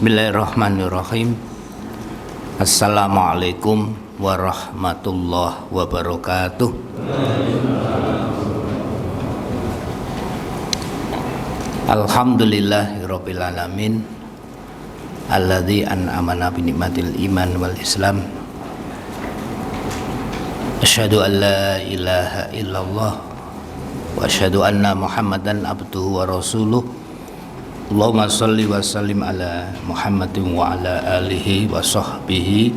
Bismillahirrahmanirrahim. Assalamualaikum warahmatullahi wabarakatuh. Alhamdulillahirabbil alamin alladzi an'amana bi ni'matil iman wal islam. Asyhadu an la ilaha illallah wa asyhadu anna Muhammadan abduhu wa rasuluh. Allahumma shalli wa sallim ala Muhammadin wa ala alihi wa sahbihi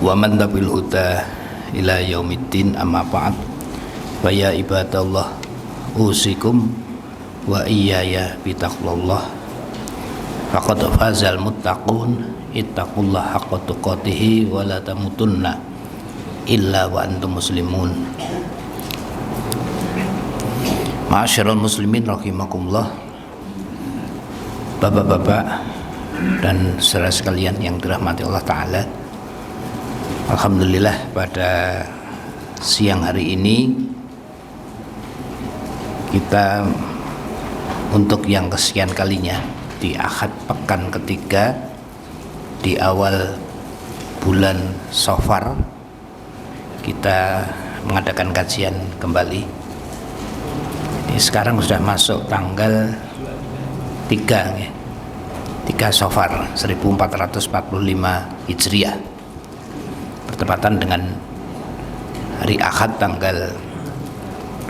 wa man tabi'al huda ila yaumiddin, amma ba'd. Fa ya ibadallah, usikum wa iyaya bitaqwallah. Faqad fazal muttaqun, ittaqullaha haqqa tuqatih wa la tamutunna illa wa antum muslimun. Ma'asyiral muslimin rahimakumullah. Bapak-bapak dan saudara sekalian yang dirahmati Allah Ta'ala, alhamdulillah pada siang hari ini kita untuk yang kesekian kalinya di Ahad pekan ketiga di awal bulan Safar kita mengadakan kajian kembali. Sekarang sudah masuk tanggal 3 Safar 1445 Hijriah, bertepatan dengan hari Ahad tanggal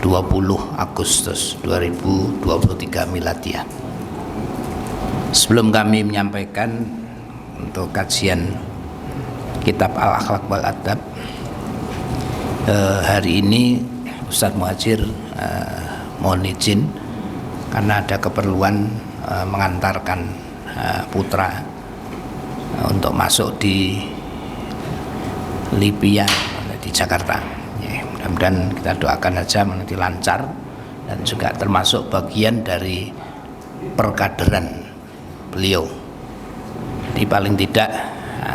20 Agustus 2023 Miladiah. Sebelum kami menyampaikan untuk kajian kitab Al-Akhlaq wal Adab, hari ini Ustadz Muhajir mohon izin karena ada keperluan mengantarkan putra untuk masuk di Libya di Jakarta. Ya, mudah-mudahan kita doakan saja nanti lancar dan juga termasuk bagian dari perkaderan beliau. Jadi paling tidak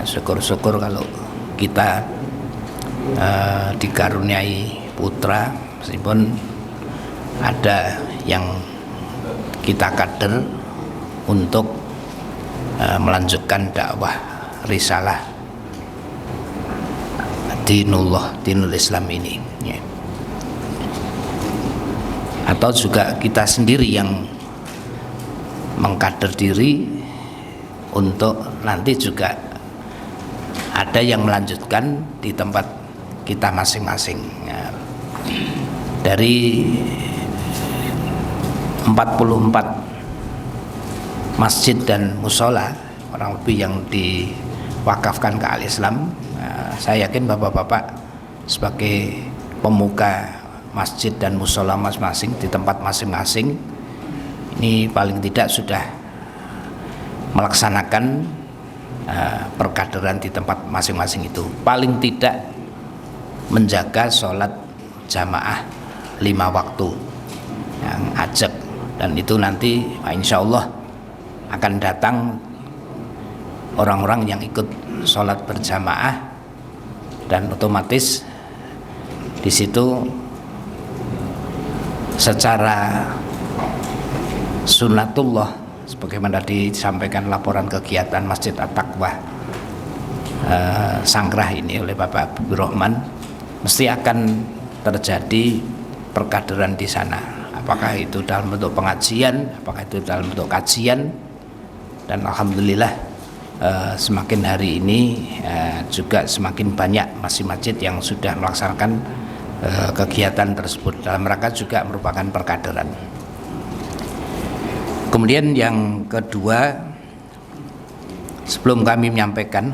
syukur-syukur kalau kita dikaruniai putra, meskipun ada yang kita kader untuk melanjutkan dakwah risalah dinul Islam ini, ya. Atau juga kita sendiri yang mengkader diri untuk nanti juga ada yang melanjutkan di tempat kita masing-masing, ya. Dari 44 masjid dan musola kurang lebih yang diwakafkan ke Al-Islam, saya yakin bapak-bapak sebagai pemuka masjid dan musola masing-masing di tempat masing-masing ini paling tidak sudah melaksanakan perkaderan di tempat masing-masing itu, paling tidak menjaga sholat jamaah 5 waktu yang ajak. Dan itu nanti insya Allah akan datang orang-orang yang ikut sholat berjamaah, dan otomatis di situ secara sunnatullah sebagaimana disampaikan laporan kegiatan Masjid At-Taqwa Sangkrah ini oleh Bapak Habibur Rahman, mesti akan terjadi perkaderan di sana. Apakah itu dalam bentuk pengajian, apakah itu dalam bentuk kajian. Dan alhamdulillah semakin hari ini juga semakin banyak masjid-masjid yang sudah melaksanakan kegiatan tersebut dalam rangka juga merupakan perkaderan. Kemudian yang kedua, sebelum kami menyampaikan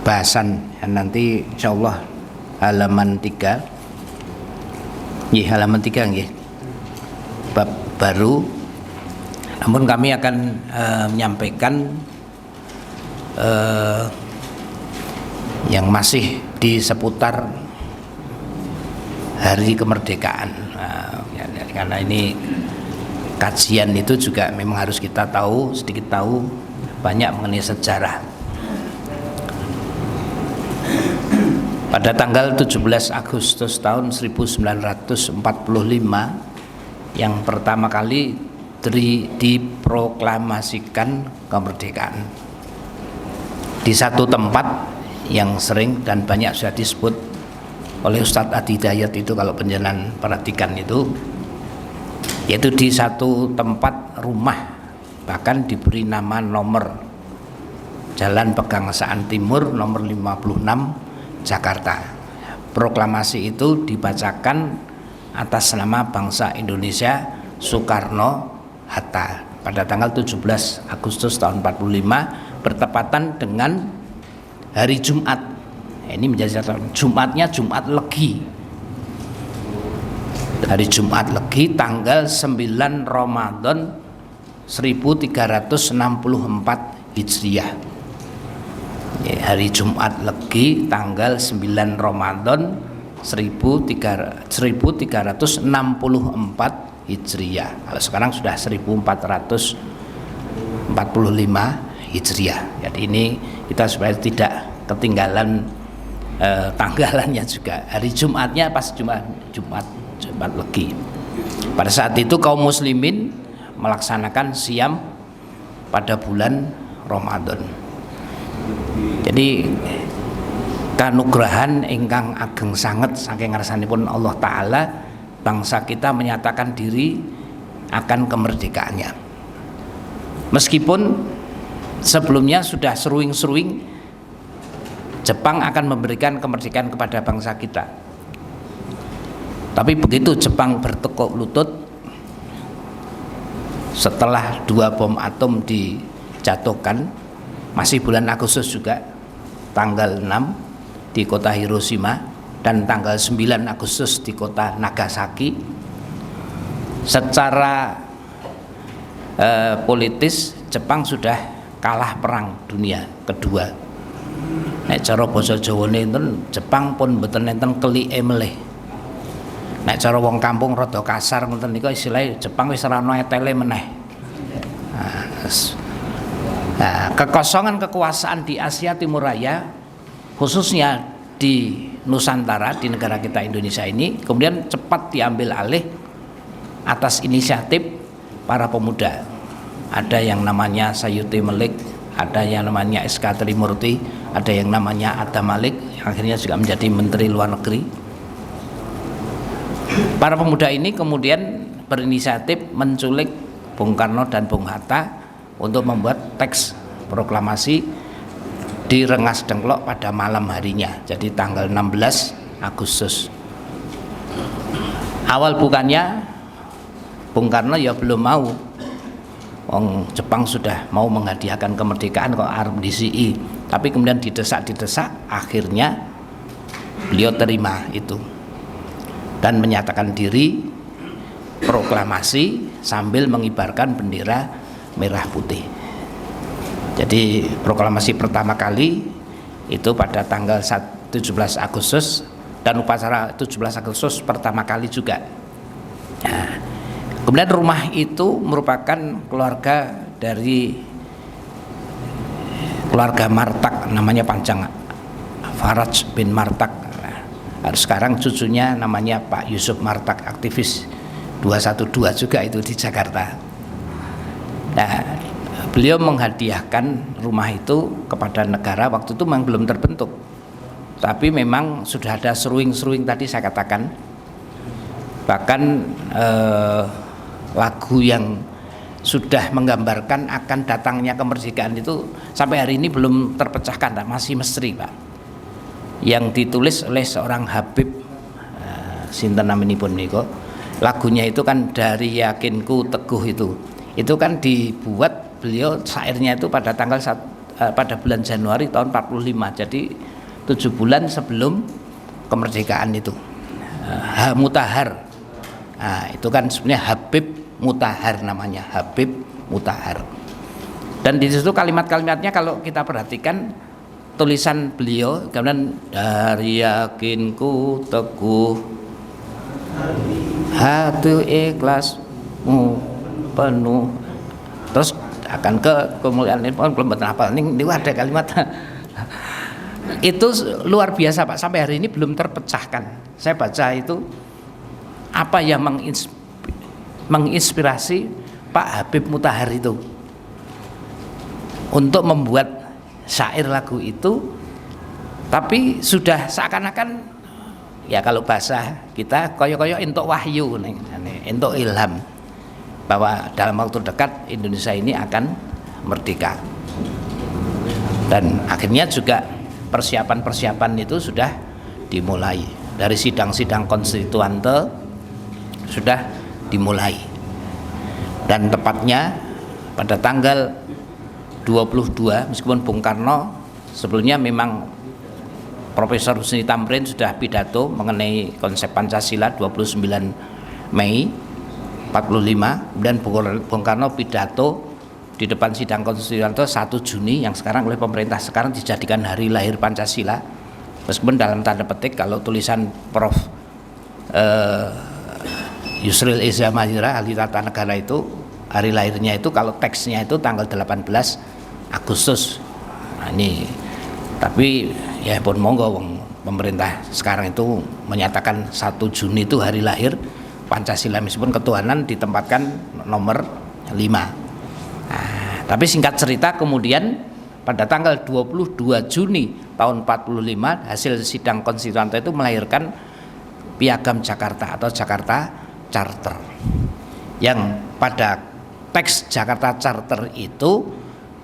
bahasan yang nanti insyaallah halaman 3 halaman 3 nggih, bab baru, namun kami akan menyampaikan yang masih di seputar hari kemerdekaan. Karena ini kajian itu juga memang harus kita tahu, sedikit tahu banyak mengenai sejarah. Pada tanggal 17 Agustus tahun 1945 yang pertama kali diproklamasikan kemerdekaan. Di satu tempat yang sering dan banyak sudah disebut oleh Ustadz Adi Dayat itu, kalau penjelasan perhatikan itu, yaitu di satu tempat rumah, bahkan diberi nama nomor Jalan Pegangsaan Timur nomor 56 Jakarta. Proklamasi itu dibacakan atas nama bangsa Indonesia Soekarno-Hatta pada tanggal 17 Agustus tahun 45 bertepatan dengan hari Jumat. Ini menjadi Jumatnya Jumat Legi. Hari Jumat Legi tanggal 9 Ramadan 1364 Hijriah. Hari Jumat Legi tanggal 9 Ramadan 1364 Hijriah. Kalau sekarang sudah 1445 Hijriah. Jadi ini kita supaya tidak ketinggalan tanggalannya juga. Hari Jumatnya pas Jumat Legi. Pada saat itu kaum muslimin melaksanakan siam pada bulan Ramadan. Jadi kanugrahan ingkang ageng sanget saking ngarsanipun Allah Ta'ala, bangsa kita menyatakan diri akan kemerdekaannya. Meskipun sebelumnya sudah seruing-seruing Jepang akan memberikan kemerdekaan kepada bangsa kita, tapi begitu Jepang bertekuk lutut setelah 2 bom atom dijatuhkan, masih bulan Agustus juga, tanggal 6 di kota Hiroshima dan tanggal 9 Agustus di kota Nagasaki, secara politis Jepang sudah kalah perang dunia kedua. Nek cara basa Jawane enten Jepang pun mboten enten kelike melih. Nek cara wong kampung rada kasar ngoten niku istilahé Jepang wis ora ana etele meneh. Nah, kekosongan kekuasaan di Asia Timur Raya, khususnya di Nusantara, di negara kita Indonesia ini, kemudian cepat diambil alih atas inisiatif para pemuda. Ada yang namanya Sayuti Melik, ada yang namanya SK Trimurti, ada yang namanya Adam Malik, yang akhirnya juga menjadi Menteri Luar Negeri. Para pemuda ini kemudian berinisiatif menculik Bung Karno dan Bung Hatta untuk membuat teks proklamasi di Rengas Dengklok pada malam harinya, jadi tanggal 16 Agustus. Awal bukannya Bung Karno ya belum mau, wong Jepang sudah mau menghadiahkan kemerdekaan kok arep DCI, tapi kemudian didesak-desak, akhirnya beliau terima itu dan menyatakan diri proklamasi sambil mengibarkan bendera merah putih. Jadi proklamasi pertama kali itu pada tanggal 17 Agustus dan upacara 17 Agustus pertama kali juga. Nah, kemudian rumah itu merupakan keluarga dari keluarga Martak, namanya panjang Faraj bin Martak. Nah, sekarang cucunya namanya Pak Yusuf Martak, aktivis 212 juga itu di Jakarta. Nah, beliau menghadiahkan rumah itu kepada negara, waktu itu memang belum terbentuk, tapi memang sudah ada seruing-seruing tadi saya katakan. Bahkan lagu yang sudah menggambarkan akan datangnya kemerdekaan itu sampai hari ini belum terpecahkan, masih misteri, Pak. Yang ditulis oleh seorang Habib sinten naminipun niku. Lagunya itu kan Dari Yakinku Teguh itu kan dibuat beliau syairnya itu pada tanggal pada bulan Januari tahun 45, jadi 7 bulan sebelum kemerdekaan itu. Ha Mutahar, nah, itu kan sebenarnya Habib Mutahar namanya, Habib Mutahar. Dan di situ kalimat-kalimatnya kalau kita perhatikan tulisan beliau, kemudian dari yakinku teguh, hati ikhlasmu penuh, terus akan ke kemuliaan ini belum apa ini ada kalimat itu luar biasa, Pak, sampai hari ini belum terpecahkan. Saya baca itu apa yang menginspirasi Pak Habib Mutahar itu untuk membuat syair lagu itu, tapi sudah seakan-akan ya kalau bahasa kita koyo-koyo entuk wahyu, entuk ilham bahwa dalam waktu dekat Indonesia ini akan merdeka. Dan akhirnya juga persiapan-persiapan itu sudah dimulai dari sidang-sidang konstituante sudah dimulai, dan tepatnya pada tanggal 22, meskipun Bung Karno sebelumnya memang Profesor Husni Tamrin sudah pidato mengenai konsep Pancasila 29 Mei 45, dan Bung Karno pidato di depan sidang konstituante 1 Juni yang sekarang oleh pemerintah sekarang dijadikan hari lahir Pancasila, meskipun dalam tanda petik kalau tulisan Prof Yusril Iza Mahendra ahli tata negara itu hari lahirnya itu kalau teksnya itu tanggal 18 Agustus. Nah, ini tapi ya pun monggo pemerintah sekarang itu menyatakan 1 Juni itu hari lahir Pancasila, meskipun ketuhanan ditempatkan nomor 5. Nah, tapi singkat cerita kemudian pada tanggal 22 Juni tahun 45 hasil sidang konstituante itu melahirkan Piagam Jakarta atau Jakarta Charter, yang pada teks Jakarta Charter itu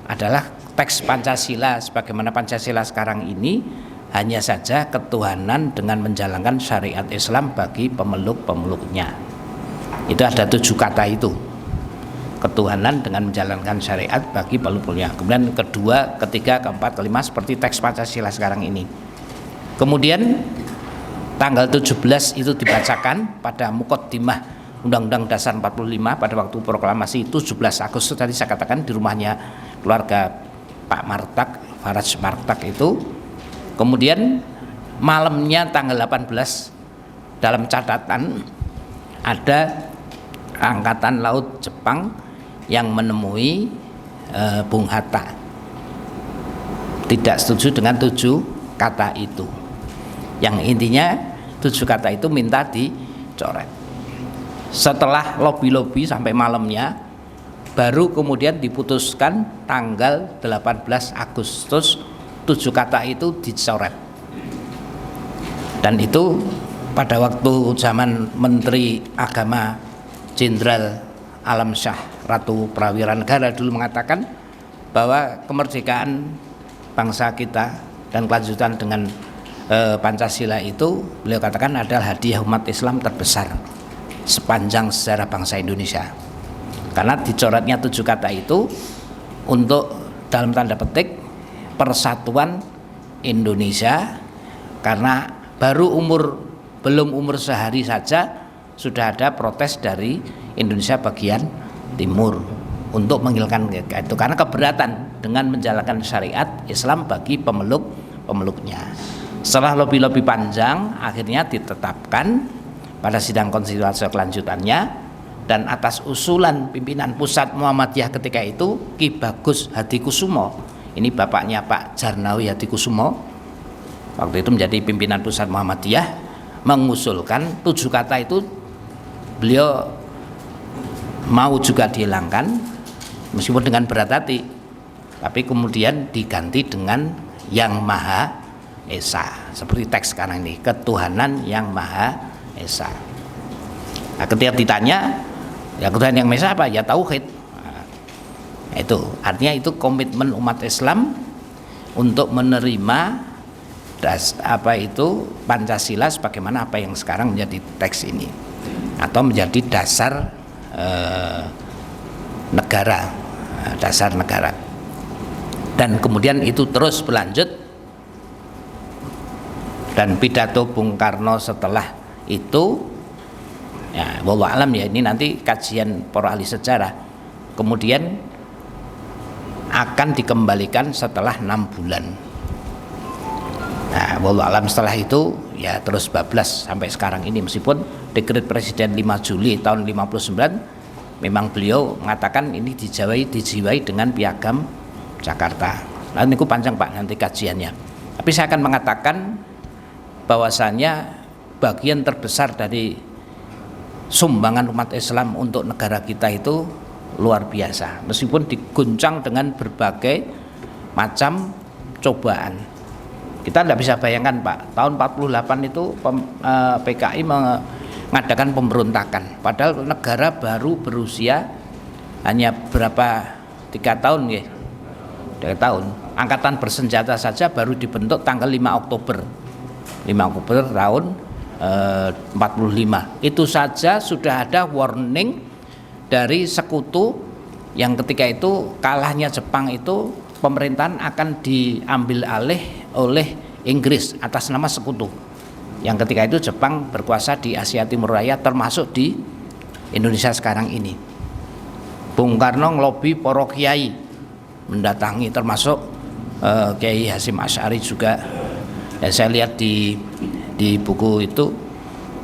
adalah teks Pancasila sebagaimana Pancasila sekarang ini, hanya saja ketuhanan dengan menjalankan syariat Islam bagi pemeluk-pemeluknya. Itu ada 7 kata itu, ketuhanan dengan menjalankan syariat bagi pemeluk-pemeluknya. Kemudian kedua, ketiga, keempat, kelima seperti teks Pancasila sekarang ini. Kemudian tanggal 17 itu dibacakan pada Muqaddimah Undang-Undang Dasar 45 pada waktu proklamasi 17 Agustus tadi saya katakan di rumahnya keluarga Pak Martak, Faraj Martak itu. Kemudian malamnya tanggal 18 dalam catatan ada Angkatan Laut Jepang yang menemui Bung Hatta, tidak setuju dengan 7 kata itu. Yang intinya 7 kata itu minta dicoret. Setelah lobby-lobby sampai malamnya, baru kemudian diputuskan tanggal 18 Agustus 7 kata itu dicoret. Dan itu pada waktu zaman Menteri Agama Jenderal Alam Syah Ratu Prawira Negara dulu mengatakan bahwa kemerdekaan bangsa kita dan kelanjutan dengan Pancasila itu beliau katakan adalah hadiah umat Islam terbesar sepanjang sejarah bangsa Indonesia, karena dicoretnya 7 kata itu untuk dalam tanda petik persatuan Indonesia, karena belum umur sehari saja sudah ada protes dari Indonesia bagian timur untuk menghilangkan itu karena keberatan dengan menjalankan syariat Islam bagi pemeluknya. Setelah lobby-lobby panjang, akhirnya ditetapkan pada sidang konstitusi kelanjutannya, dan atas usulan pimpinan pusat Muhammadiyah ketika itu Ki Bagus Hadikusumo, ini bapaknya Pak Jarnawi Hadikusumo, waktu itu menjadi pimpinan pusat Muhammadiyah, mengusulkan 7 kata itu beliau mau juga dihilangkan meskipun dengan berat hati, tapi kemudian diganti dengan Yang Maha Esa, seperti teks sekarang ini, ketuhanan yang Maha Esa. Nah, ketika ditanya ya ketuhanan yang Maha Esa apa, ya tauhid. Nah, itu artinya itu komitmen umat Islam untuk menerima Pancasila sebagaimana apa yang sekarang menjadi teks ini atau menjadi dasar negara, dasar negara. Dan kemudian itu terus berlanjut. Dan pidato Bung Karno setelah itu ya wallahu alam ya, ini nanti kajian para ahli sejarah, kemudian akan dikembalikan setelah 6 bulan. Nah wallahu alam setelah itu ya terus bablas sampai sekarang ini, meskipun dekret Presiden 5 Juli tahun 59 memang beliau mengatakan ini dijiwai dengan Piagam Jakarta. Nah ini panjang Pak nanti kajiannya, tapi saya akan mengatakan bahwasanya bagian terbesar dari sumbangan umat Islam untuk negara kita itu luar biasa, meskipun diguncang dengan berbagai macam cobaan. Kita tidak bisa bayangkan Pak, tahun 48 itu PKI mengadakan pemberontakan, padahal negara baru berusia hanya berapa, 3 tahun ya, 3 tahun. Angkatan bersenjata saja baru dibentuk tanggal 5 Oktober tahun 45. Itu saja sudah ada warning dari sekutu yang ketika itu kalahnya Jepang itu pemerintahan akan diambil alih oleh Inggris atas nama sekutu. Yang ketika itu Jepang berkuasa di Asia Timur Raya termasuk di Indonesia sekarang ini. Bung Karno ngelobi para kiai mendatangi, termasuk Kiai Hasyim Asy'ari juga. Ya, saya lihat di buku itu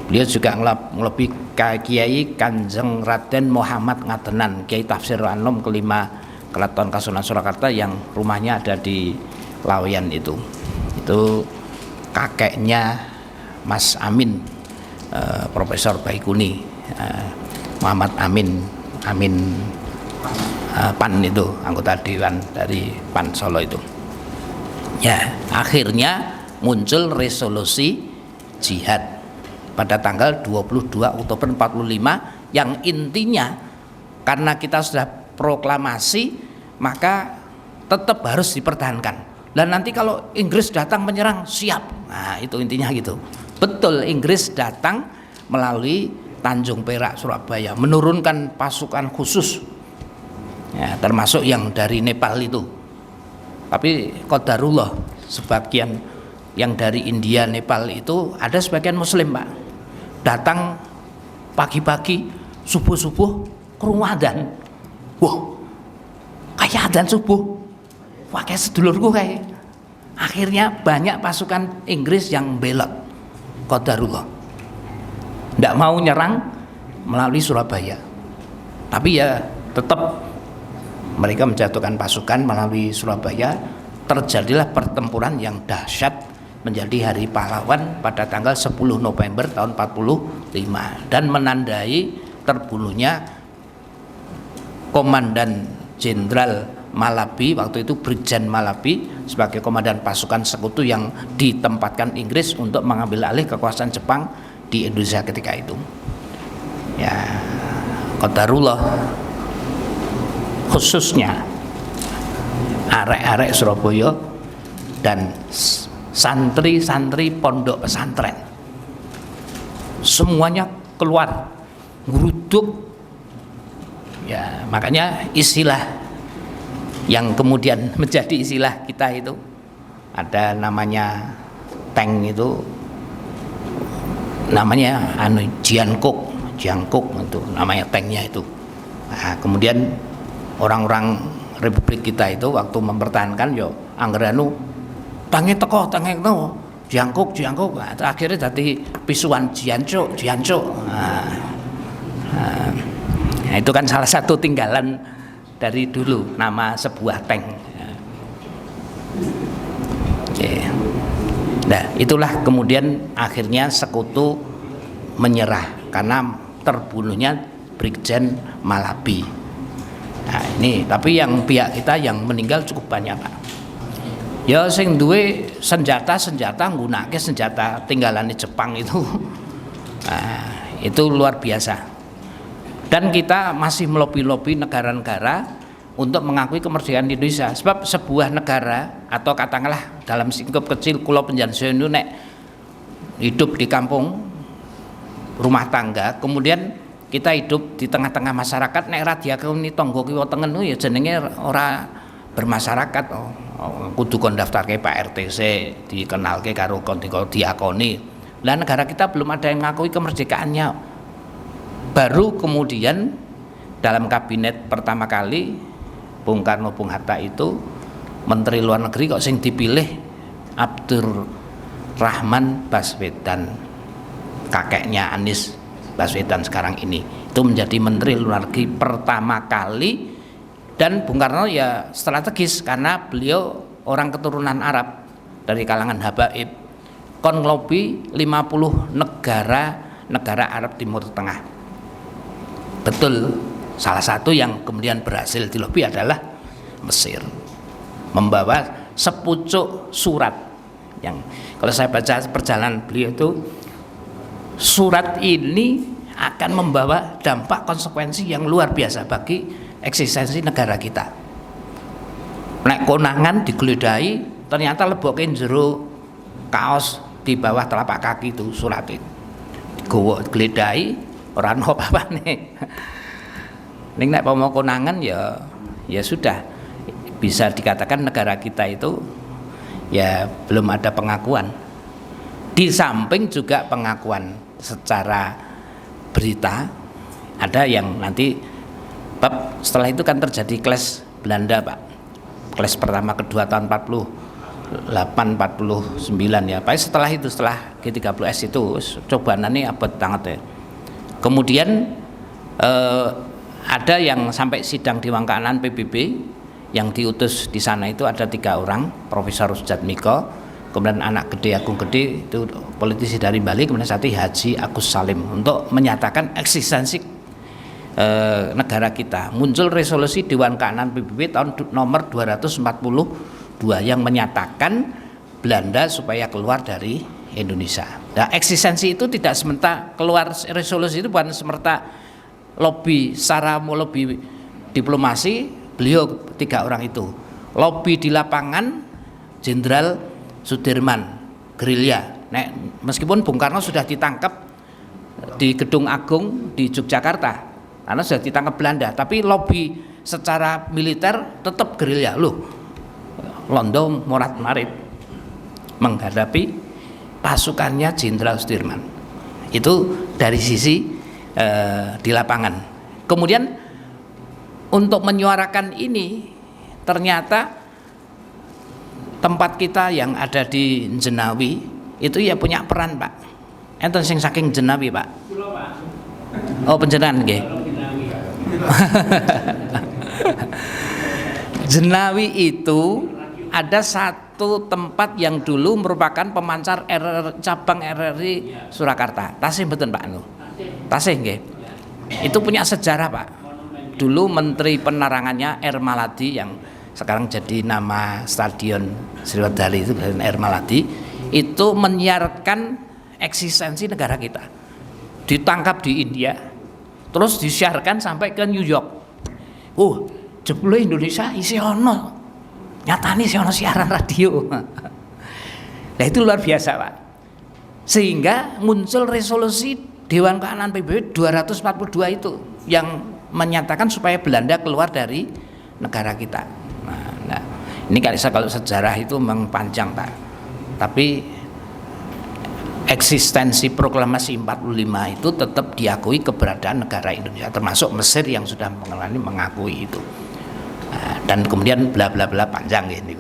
beliau juga ngelobi Kiai Kanjeng Raden Muhammad Ngadenan, Kiai Tafsir Anom kelima Keraton Kasunan Surakarta yang rumahnya ada di Laweyan itu kakeknya Mas Amin, Profesor Baikuni, Muhammad Amin PAN itu, anggota dewan dari PAN Solo itu. Ya, akhirnya muncul resolusi jihad pada tanggal 22 Oktober 45 yang intinya karena kita sudah proklamasi maka tetap harus dipertahankan. Dan nanti kalau Inggris datang menyerang siap. Nah, itu intinya gitu. Betul, Inggris datang melalui Tanjung Perak, Surabaya, menurunkan pasukan khusus. Ya, termasuk yang dari Nepal itu. Tapi qadarullah, sebagian yang dari India, Nepal itu ada sebagian Muslim Pak, datang pagi-pagi subuh-subuh ke rumah adzan. Wah, kayak adzan subuh, wah kayak sedulurku kayak. Akhirnya banyak pasukan Inggris yang belot, qadarullah, tidak mau nyerang melalui Surabaya, tapi ya tetap mereka menjatuhkan pasukan melalui Surabaya. Terjadilah pertempuran yang dahsyat menjadi Hari Pahlawan pada tanggal 10 November tahun 45 dan menandai terbunuhnya Komandan Jenderal Malabi, waktu itu Brigjen Malabi, sebagai komandan pasukan sekutu yang ditempatkan Inggris untuk mengambil alih kekuasaan Jepang di Indonesia ketika itu. Ya, qadarullah, khususnya arek-arek Surabaya dan santri-santri pondok pesantren semuanya keluar ngeruduk. Ya, makanya istilah yang kemudian menjadi istilah kita itu ada namanya tank, itu namanya Jiankuk itu namanya tanknya itu. Nah, kemudian orang-orang Republik kita itu waktu mempertahankan yo anggeranu tangi teko Jiankuk, nah, akhirnya jadi pisuan Jiancuk. Nah, itu kan salah satu tinggalan dari dulu nama sebuah tank. Nah, itulah kemudian akhirnya sekutu menyerah karena terbunuhnya Brigjen Malabi. Nah, ini tapi yang pihak kita yang meninggal cukup banyak Pak. Ya sing duwe senjata nggunakake senjata tinggalan di Jepang itu. Nah, itu luar biasa. Dan kita masih melobi-lobi negara-negara untuk mengakui kemerdekaan Indonesia. Sebab sebuah negara atau katakanlah dalam singkup kecil kula penjajah itu nek hidup di kampung rumah tangga, kemudian kita hidup di tengah-tengah masyarakat, nek ra diakoni tangga kiwa tengen ya jenenge ora bermasyarakat. Kudu kon daftarke Pak RT dikenalke karo kon diakoni. Lah negara kita belum ada yang ngakui kemerdekaannya. Baru kemudian dalam kabinet pertama kali Bung Karno Bung Hatta itu Menteri Luar Negeri kok sing dipilih Abdurrahman Baswedan, kakeknya Anies Baswedan sekarang ini. Itu menjadi Menteri Luar Negeri pertama kali. Dan Bung Karno ya strategis karena beliau orang keturunan Arab dari kalangan Habaib, kon ngelobi 50 negara Arab Timur Tengah. Betul, Salah satu yang kemudian berhasil dilobi adalah Mesir, membawa sepucuk surat yang kalau saya baca perjalanan beliau itu, surat ini akan membawa dampak konsekuensi yang luar biasa bagi eksistensi negara kita. Nek konangan digeledahi, ternyata lebokin jero kaos di bawah telapak kaki itu surat itu gowo geledahi orang apa nih. Ning nek mau konangan ya sudah bisa dikatakan negara kita itu ya belum ada pengakuan. Di samping juga pengakuan secara berita, ada yang nanti bab setelah itu kan terjadi clash Belanda Pak, clash pertama kedua tahun 48 49 ya. Pak setelah itu, setelah G30S itu cobaannya abad banget ya. Kemudian ada yang sampai sidang Dewan Keamanan PBB yang diutus di sana itu ada 3 orang, Profesor Sujatmiko, kemudian anak gede Agung Gede itu politisi dari Bali, kemudian satu Haji Agus Salim untuk menyatakan eksistensi negara kita. Muncul resolusi Dewan Keamanan PBB tahun nomor 242 yang menyatakan Belanda supaya keluar dari Indonesia. Nah, eksistensi itu tidak semata keluar resolusi itu bukan semata lobby secara lobby diplomasi. Beliau 3 orang itu lobby di lapangan, Jenderal Sudirman gerilya. Meskipun Bung Karno sudah ditangkap di Gedung Agung di Yogyakarta karena sudah ditangkap Belanda, tapi lobby secara militer tetap gerilya loh. Londo Morat Marit menghadapi pasukannya Jenderal Sudirman. Itu dari sisi di lapangan. Kemudian untuk menyuarakan ini, ternyata tempat kita yang ada di Jenawi itu ya punya peran Pak. Enten sing saking Jenawi Pak. Oh penjenengan nggih. Jenawi itu ada satu tempat yang dulu merupakan pemancar cabang RRI Surakarta. Tasih betul Pak anu. Tasih nggih. Itu punya sejarah Pak. Dulu Menteri Penerangannya R. Maladi yang sekarang jadi nama Stadion Sriwedari itu R. Maladi, itu menyiarkan eksistensi negara kita. Ditangkap di India, terus disiarkan sampai ke New York. Jebule Indonesia isi ono, nyatane isi ono siaran radio. Nah itu luar biasa Pak. Sehingga muncul resolusi Dewan Keamanan PBB 242 itu yang menyatakan supaya Belanda keluar dari negara kita. Nah, ini kalau sejarah itu memang panjang Pak. Tapi eksistensi proklamasi 45 itu tetap diakui keberadaan negara Indonesia, termasuk Mesir yang sudah mengakui itu. Nah, dan kemudian bla bla bla panjang ini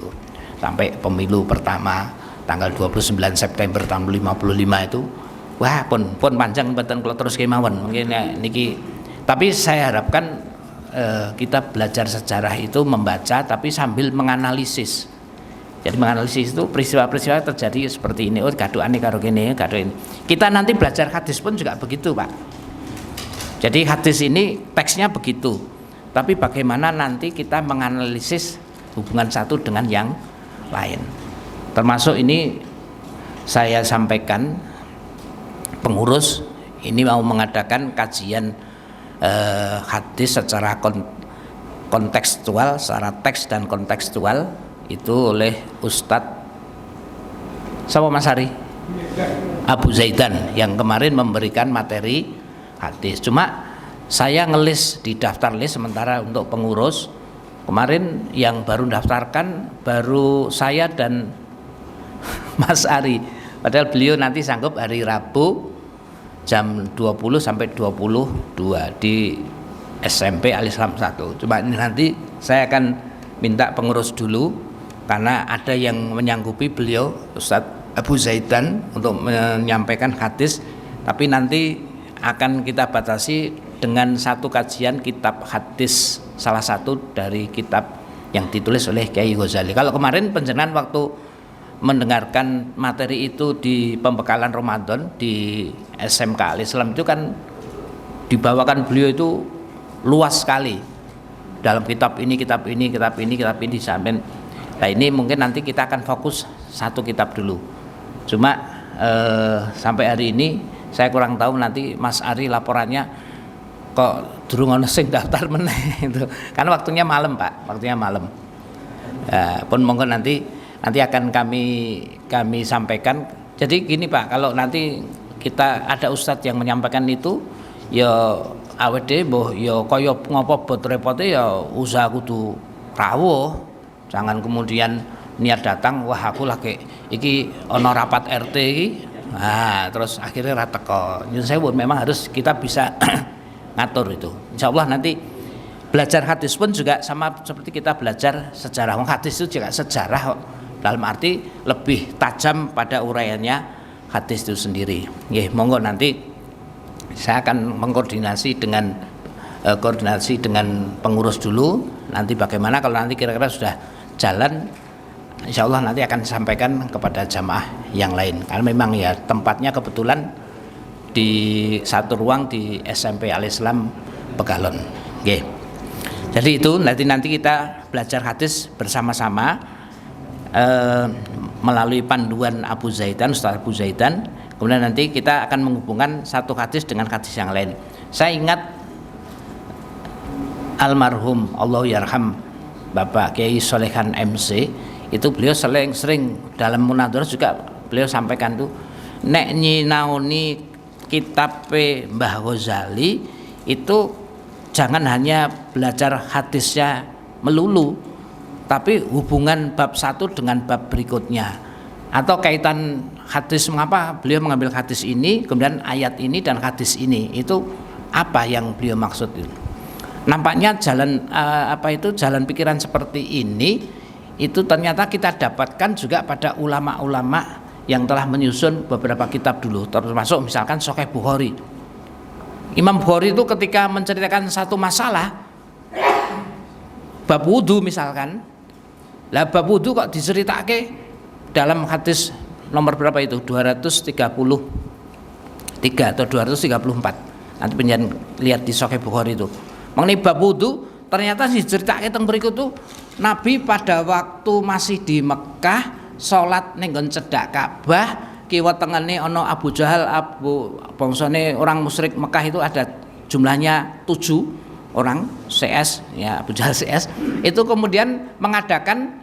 sampai pemilu pertama tanggal 29 September tahun 55 itu, wah pun panjang betul kalau terus kemauan mungkin ya, niki. Tapi saya harapkan kita belajar sejarah itu membaca tapi sambil menganalisis. Jadi menganalisis itu peristiwa-peristiwa terjadi seperti ini. Oh gaduh aneh karo gini, gaduh ini. Kita nanti belajar hadis pun juga begitu Pak. Jadi hadis ini teksnya begitu. Tapi bagaimana nanti kita menganalisis hubungan satu dengan yang lain. Termasuk ini saya sampaikan pengurus ini mau mengadakan kajian hadis secara kontekstual, secara teks dan kontekstual itu oleh Ustadz sama Mas Hari Abu Zaidan yang kemarin memberikan materi hadis. Cuma saya ngelis di daftar list sementara untuk pengurus. Kemarin yang baru daftarkan baru saya dan Mas Ari. Padahal beliau nanti sanggup hari Rabu jam 20 sampai 22 di SMP Al-Islam 1. Cuma ini nanti saya akan minta pengurus dulu karena ada yang menyanggupi beliau Ustadz Abu Zaidan untuk menyampaikan hadis, tapi nanti akan kita batasi dengan satu kajian kitab hadis salah satu dari kitab yang ditulis oleh Kiai Ghazali. Kalau kemarin panjenengan waktu mendengarkan materi itu di pembekalan Ramadan di SMK Al-Islam itu kan dibawakan beliau itu luas sekali. Dalam kitab ini sampai. Nah ini mungkin nanti kita akan fokus satu kitab dulu. Cuma sampai hari ini saya kurang tahu nanti Mas Ari laporannya kok durung ono sing daftar meneh itu. Karena waktunya malam, Pak. Waktunya malam. Pun monggo nanti akan kami sampaikan. Jadi gini Pak, kalau nanti kita ada ustadz yang menyampaikan itu ya awet dhewe mbah ya kaya ngopo bot repote ya usaha kudu rawuh. Jangan kemudian niat datang wah aku lagi iki ana rapat RT iki. Nah, terus akhirnya ra teko. Nyun sewu memang harus kita bisa ngatur itu. Insyaallah nanti belajar hadis pun juga sama seperti kita belajar sejarah. Hadis itu juga sejarah dalam arti lebih tajam pada uraiannya hadis itu sendiri. Nggih, monggo nanti saya akan mengkoordinasi dengan pengurus dulu. Nanti bagaimana kalau nanti kira-kira sudah jalan, insya Allah nanti akan sampaikan kepada jamaah yang lain. Karena memang ya tempatnya kebetulan di satu ruang di SMP Al-Islam Pegalon. Nggih. Jadi itu nanti kita belajar hadis bersama-sama. Melalui panduan Abu Zaidan, Ustaz Abu Zaidan. Kemudian nanti kita akan menghubungkan satu hadis dengan hadis yang lain. Saya ingat almarhum Allah yarham Bapak Kiai Solehan MC itu beliau sering dalam munadharah juga beliau sampaikan tuh nek nyinaoni kitab Mbah Ghazali itu jangan hanya belajar hadisnya melulu, tapi hubungan bab satu dengan bab berikutnya atau kaitan hadis, mengapa beliau mengambil hadis ini kemudian ayat ini dan hadis ini, itu apa yang beliau maksud itu. Nampaknya jalan pikiran seperti ini itu ternyata kita dapatkan juga pada ulama-ulama yang telah menyusun beberapa kitab dulu, termasuk misalkan Sahih Bukhari. Imam Bukhari itu ketika menceritakan satu masalah bab wudu misalkan, lah bab wudu kok diceritake dalam hadis nomor berapa itu? 233 atau 234. Nanti pengen lihat di Sahih Bukhari itu. Mengenai bab wudu ternyata diceritake teng mriku tuh Nabi pada waktu masih di Mekah salat ning nggon cedhak Ka'bah, kiwa tengene ana Abu Jahal, bangsane orang musyrik Mekah itu ada jumlahnya 7 orang CS ya, Abu Jahal CS itu kemudian mengadakan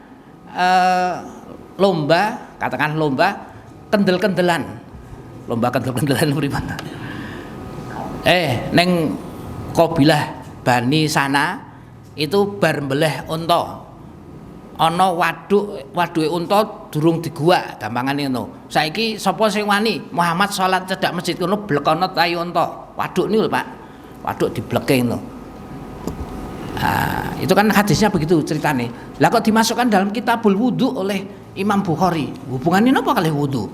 lomba kendel-kendelan bagaimana neng kabilah Bani sana itu bar mbeleh unta ana waduke unta durung digua gampangane ngono. Saiki sapa sing wani Muhammad salat cedhak masjid kono blekono tayu unta waduk niku lho Pak, waduk dibleke ngono. Nah, itu kan hadisnya begitu ceritane. Lah kok dimasukkan dalam Kitabul Wudu oleh Imam Bukhari? Hubungannya apa kali wudu?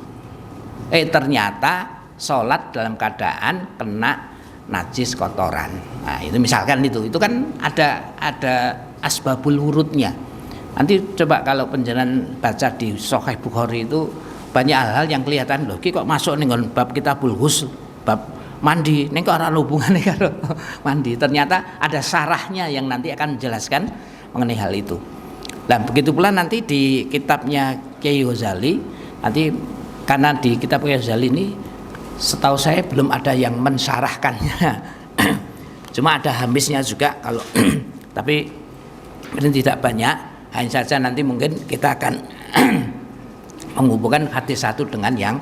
Ternyata sholat dalam keadaan kena najis kotoran. Nah, itu misalkan itu kan ada asbabul wurudnya. Nanti coba kalau penjelasan baca di Sahih Bukhari itu banyak hal-hal yang kelihatan loh. Kok masuk nih bab Kitabul Ghusl, bab mandi, ini kok ada hubungannya karo mandi. Ternyata ada sarahnya yang nanti akan menjelaskan mengenai hal itu. Dan begitu pula nanti di kitabnya Kiai Ghazali, nanti karena di kitab Kiai Ghazali ini setahu saya belum ada yang mensyarahkannya. Cuma ada hamisnya juga kalau tapi ini tidak banyak, hanya saja nanti mungkin kita akan menghubungkan hadis satu dengan yang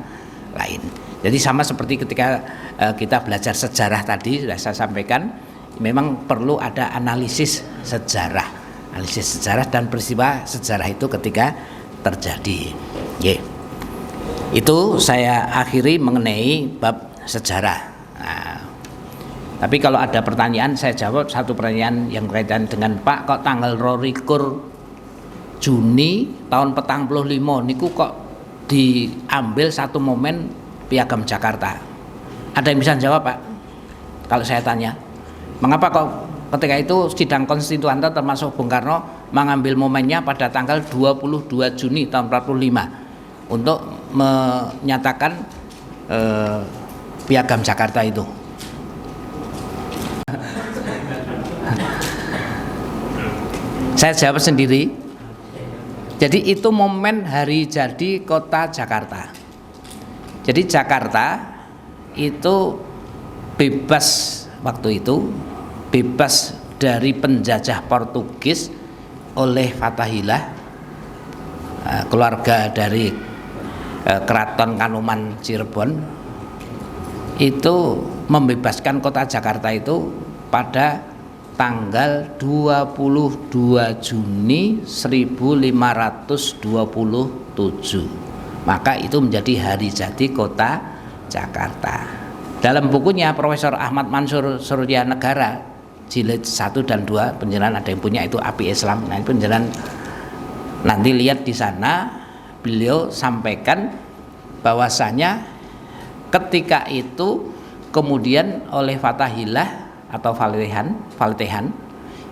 lain. Jadi sama seperti ketika kita belajar sejarah tadi sudah saya sampaikan, memang perlu ada analisis sejarah dan peristiwa sejarah itu ketika terjadi. Itu saya akhiri mengenai bab sejarah. Nah, tapi kalau ada pertanyaan saya jawab satu pertanyaan yang berkaitan dengan Pak, kok tanggal 22 Juni tahun 45 niku kok diambil satu momen Piagam Jakarta. Ada yang bisa jawab Pak? Kalau saya tanya, mengapa kok ketika itu sidang konstituante termasuk Bung Karno mengambil momennya pada tanggal 22 Juni tahun 45 untuk menyatakan Piagam Jakarta itu? Saya jawab sendiri. Jadi itu momen hari jadi kota Jakarta. Jadi Jakarta itu bebas waktu itu, bebas dari penjajah Portugis oleh Fathahillah, keluarga dari Keraton Kanoman Cirebon itu membebaskan kota Jakarta itu pada tanggal 22 Juni 1527. Maka itu menjadi hari jadi kota Jakarta. Dalam bukunya Profesor Ahmad Mansur Surya Negara jilid 1 dan 2, penjelasan ada yang punya itu Api Islam. Nah, itu penjelasan nanti lihat di sana, beliau sampaikan bahwasanya ketika itu kemudian oleh Fathahillah atau Falitehan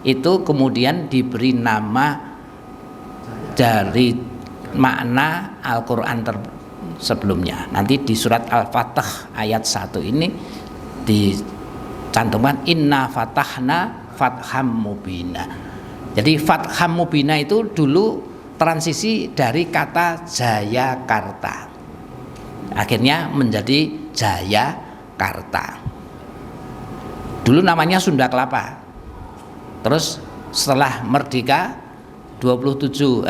itu kemudian diberi nama dari makna Al-Quran sebelumnya. Nanti di surat Al-Fatah ayat 1 ini dicantumkan inna fatahna fatham mubina. Jadi fatham mubina itu dulu transisi dari kata Jayakarta, akhirnya menjadi Jayakarta. Dulu namanya Sunda Kelapa. Terus setelah merdeka 22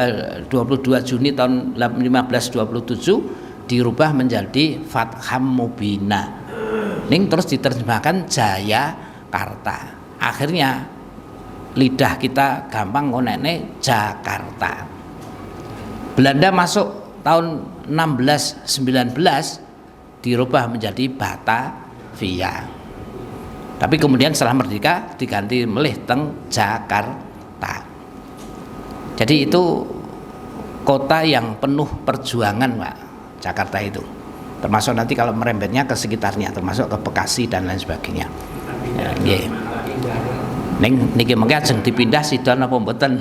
Juni tahun 1527 dirubah menjadi Fatham Mubina. Ini terus diterjemahkan Jayakarta. Akhirnya lidah kita gampang ngonekne Jakarta. Belanda masuk tahun 1619 dirubah menjadi Batavia. Tapi kemudian setelah merdeka diganti melih teng Jakarta. Jadi itu kota yang penuh perjuangan, Pak, Jakarta itu. Termasuk nanti kalau merembetnya ke sekitarnya, termasuk ke Bekasi dan lain sebagainya. Ya, nggih. Ning niki mengke ajeng dipindah sidon apa mboten?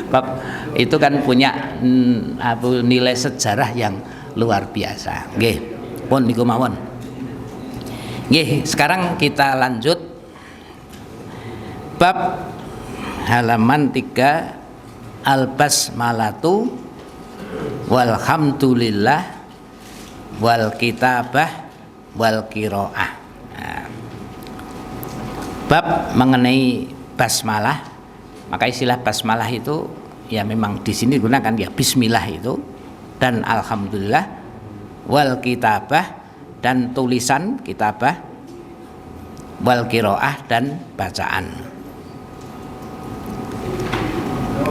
Bab itu kan punya nilai sejarah yang luar biasa. Nggih. Pun niku mawon. Nggih, sekarang kita lanjut bab halaman 3 al-basmalatu walhamdulillah wal kitabah wal qiraah. Nah, bab mengenai basmalah, maka istilah basmalah itu ya memang di sini digunakan ya bismillah itu, dan alhamdulillah, wal kitabah dan tulisan kitabah, wal qiraah dan bacaan.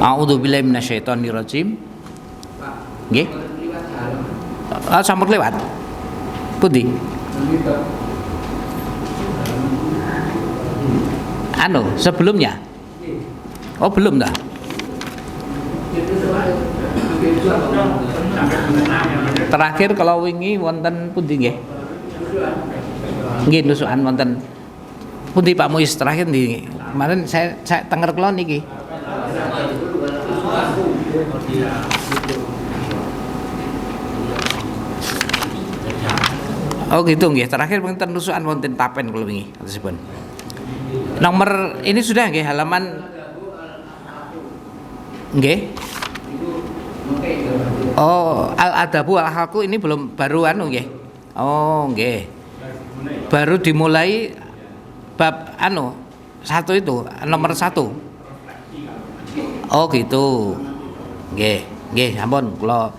A'udzubillahi minasyaitonirrajim. Nggih. Sampun lewat. Pundi? Sebelumnya. Oh, belum dah. Terakhir kalau wingi wonten pundi nggih? Nggih nusukan wonten pundi Pak Muis terakhir di kemarin saya tenger kula niki. Oh gitu nggih, terakhir wonten nusukan wonten tapen kula wingi atosipun. Nomor ini sudah nggih halaman nggih. Oh, al-adabu al-halku ini belum, baru nggih. Oh, nggih. Baru dimulai bab 1 itu, nomor 1. Oh, gitu. Nggih, nggih, ampun kula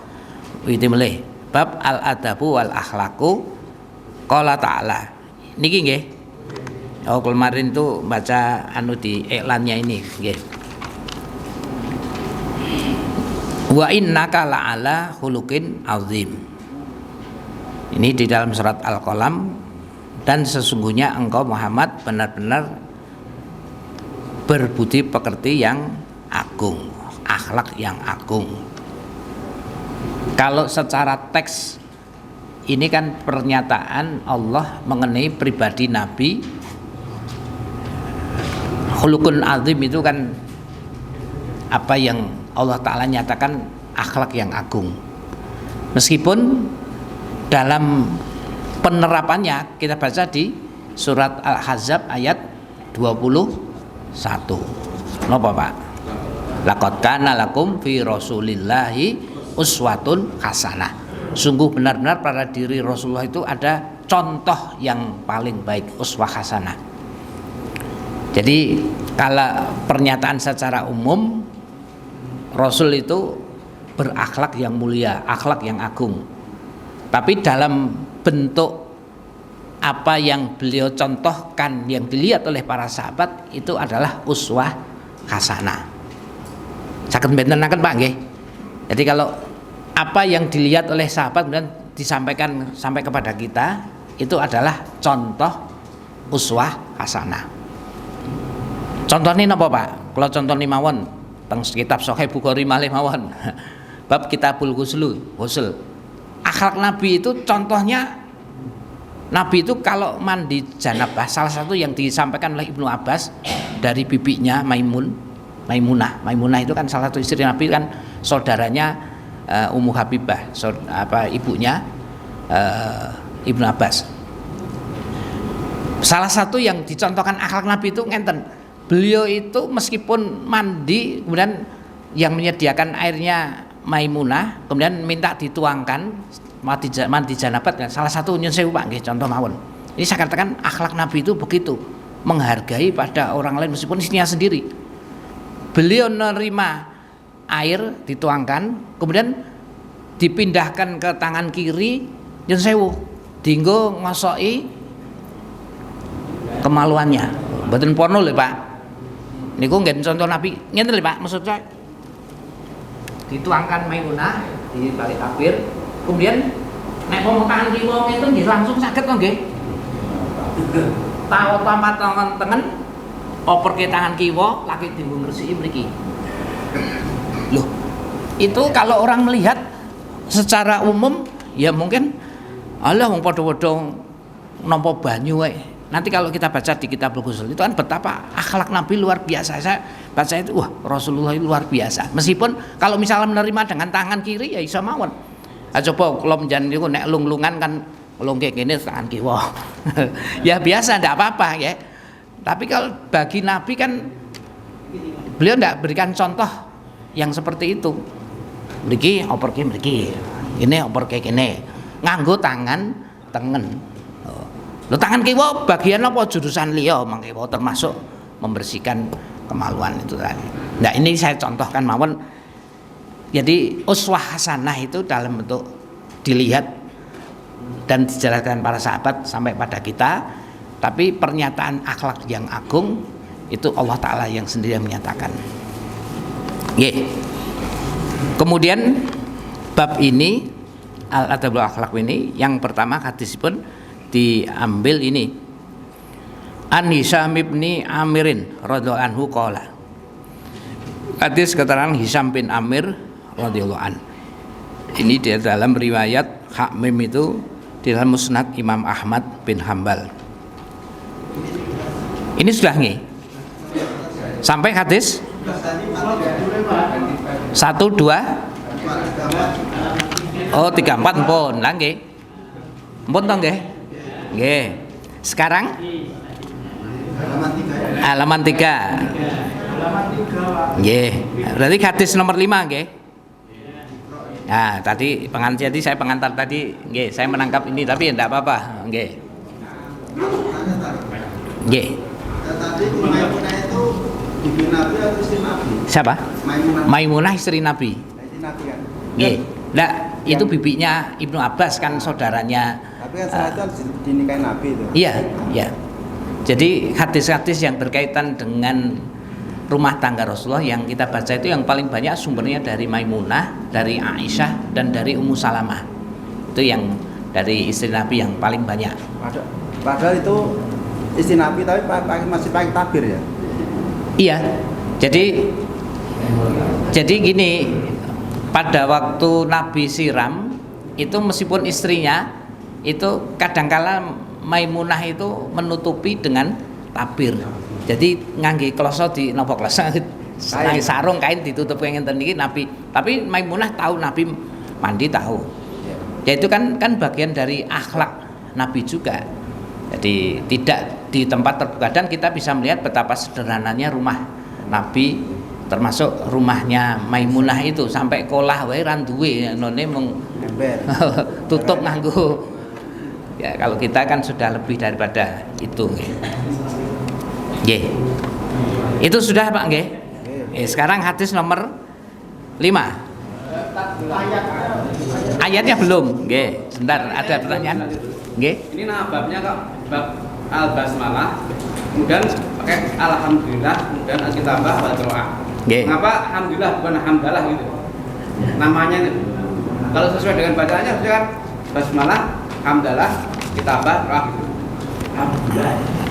witi melih. Bab al-adabu wal akhlaqu qala ta'ala. Niki nggih. Oh, kemarin itu baca di iklannya ini, nggih. Wa innaka la'ala khuluqin azim. Ini di dalam surat Al-Qalam, dan sesungguhnya engkau Muhammad benar-benar berbudi pekerti yang agung, akhlak yang agung. Kalau secara teks ini kan pernyataan Allah mengenai pribadi Nabi. Khuluqun azim itu kan apa yang Allah Ta'ala nyatakan akhlak yang agung. Meskipun dalam penerapannya kita baca di surat Al-Ahzab ayat 21. Napa Pak? Laqad kana lakum fi Rasulillahi uswatun hasanah. Sungguh benar-benar pada diri Rasulullah itu ada contoh yang paling baik, uswah hasanah. Jadi kalau pernyataan secara umum, Rasul itu berakhlak yang mulia, akhlak yang agung. Tapi dalam bentuk apa yang beliau contohkan, yang dilihat oleh para sahabat, itu adalah uswah hasanah. Saged bentenaken Pak nggih. Jadi kalau apa yang dilihat oleh sahabat dan disampaikan sampai kepada kita, itu adalah contoh uswah hasanah. Contohnya napa Pak? Kalau contohnya mawon teng kitab Sahih Bukhari malih mawon. Bab Kitabul Ghusl. Akhlak Nabi itu contohnya, Nabi itu kalau mandi janabah, salah satu yang disampaikan oleh Ibnu Abbas dari bibinya Maimunah. Maimunah itu kan salah satu istri Nabi, kan saudaranya Ummu Habibah, ibunya Ibnu Abbas. Salah satu yang dicontohkan akhlak Nabi itu ngenten. Beliau itu meskipun mandi, kemudian yang menyediakan airnya Maimunah, kemudian minta dituangkan mandi janabat, kan salah satu nyun sewu Pak nggih, contoh mawon. Ini saya katakan akhlak Nabi itu begitu, menghargai pada orang lain meskipun istrinya sendiri. Beliau menerima air dituangkan, kemudian dipindahkan ke tangan kiri, nyun sewu dinggo ngosoki kemaluannya. Mboten porno lho Pak. Niku nggih contoh Nabi, ngeten lho Pak, maksud saya dituangkan Maimunah di balik tabir, kemudian nek mau tangan kiwa ngeten nggih langsung saged kok nggih. Tahu tanpa tangan tengen oper ke tangan kiwa lagi dienggo ngresiki mriki. Loh, itu kalau orang melihat secara umum ya mungkin Allah wong padha-padha nampa banyu wae. Nanti kalau kita baca di Kitabul Ghusl itu kan betapa akhlak Nabi luar biasa. Saya baca itu, wah Rasulullah itu luar biasa. Meskipun kalau misalnya menerima dengan tangan kiri ya iso mawon. Coba kalau menjan niku nek lung-lungan kan nglungke kene tangan kiwa. Ya biasa ndak apa-apa ya. Tapi kalau bagi Nabi kan beliau ndak berikan contoh yang seperti itu. Mriki operke mriki. Ini operke kene. Nganggo tangan tengen. Lo tangan kiwa bagian apa jurusan liya mangke termasuk membersihkan kemaluan itu tadi. Nah ini saya contohkan mawon. Jadi uswah hasanah itu dalam bentuk dilihat dan dijelaskan para sahabat sampai pada kita, tapi pernyataan akhlak yang agung itu Allah Ta'ala yang sendiri menyatakan. Kemudian bab ini Al-Adabul Akhlak ini yang pertama hadis pun diambil ini An Hisam ibni Amirin radhiyallahu anhu qala. Hadis keterangan Hisam bin Amir radhiyallahu an. Ini di dalam riwayat Hakmim itu di dalam Musnad Imam Ahmad bin Hambal. Ini sudah nih sampai hadis 1 2 oh 3 4 pun lah nggih. Mpun to nggih? Nggih. Sekarang halaman 3. Nggih. Berarti hadis nomor 5 nggih. Nah, tadi saya pengantar tadi nggih, saya menangkap ini tapi enggak apa-apa, nggih. Nggih. Tadi Maimunah itu ibu Nabi atau istri Nabi? Siapa? Maimunah istri Nabi. Istri Nabi kan? Nggih. Enggak, itu bibinya Ibnu Abbas kan saudaranya. Tapi kan setelah itu dinikahi Nabi itu. Iya, iya. Jadi hadis-hadis yang berkaitan dengan rumah tangga Rasulullah yang kita baca itu yang paling banyak sumbernya dari Maimunah, dari Aisyah dan dari Ummu Salamah. Itu yang dari istri Nabi yang paling banyak. Padahal itu istri Nabi tapi masih pakai tabir ya. Iya. Jadi gini, pada waktu Nabi siram itu meskipun istrinya itu kadangkala Maimunah itu menutupi dengan tabir. Jadi ngangge kloso di napa kloso sarung kain ditutup yang ngenten iki Nabi. Tapi Maimunah tahu Nabi mandi tahu. Ya itu kan bagian dari akhlak Nabi juga. Jadi tidak di tempat terbuka dan kita bisa melihat betapa sederhananya rumah Nabi, termasuk rumahnya Maimunah itu sampai kolah wae ra duwe none mung Ember. tutup nganggo. Ya kalau kita kan sudah lebih daripada itu nggih. Nggih. Itu sudah Pak nggih. Sekarang hadis nomor 5. Ayatnya belum, nggih. Sebentar, ada pertanyaan? Nggih. Ini nama babnya kok bab al-basmalah, kemudian pakai alhamdulillah, kemudian al-kitabah wal qiraah. Nggih. Kenapa alhamdulillah bukan hamdalah gitu? Namanya nih. Kalau sesuai dengan bacaannya itu kan basmalah, hamdalah, kitabah, qiraah gitu.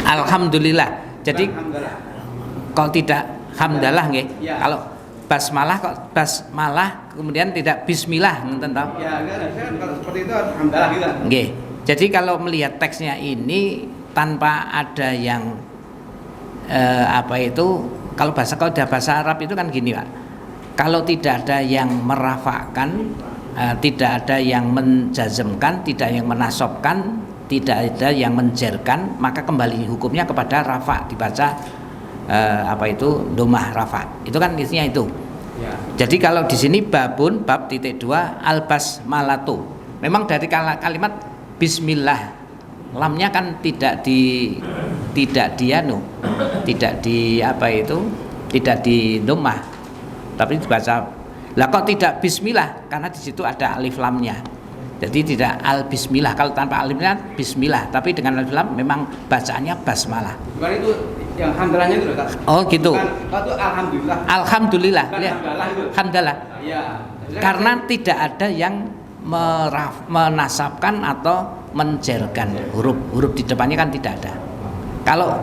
Alhamdulillah. Jadi Alhamdulillah. kalau tidak hamdalah nggih. Ya. Kalau basmalah kok basmalah kemudian tidak bismillah ngoten to? Ya, kan kalau seperti itu hamdalah gitu. Nggih. Jadi kalau melihat teksnya ini tanpa ada yang kalau udah bahasa Arab itu kan gini Pak. Kalau tidak ada yang merafakkan, tidak ada yang menjazmkan, tidak yang menasobkan, tidak ada yang menjerkan, maka kembali hukumnya kepada rafa, dibaca domah rafa. Itu kan isinya itu. Ya. Jadi kalau di sini babun bab titik 2 al-basmalatu. Memang dari kalimat bismillah, lamnya kan tidak di domah, tapi dibaca. Lah kok tidak bismillah? Karena di situ ada alif lamnya. Jadi tidak al bismillah. Kalau tanpa alifnya bismillah, tapi dengan alif lam memang bacaannya basmalah. Bukan itu yang hamdalahnya itu loh, Kak. Oh gitu. Bukan, kalau itu alhamdulillah. Alhamdulillah. Bukan Lihat. hamdalah itu. Hamdalah. Iya. Karena tidak ada yang menasabkan atau menjerkan huruf di depannya kan tidak ada. Kalau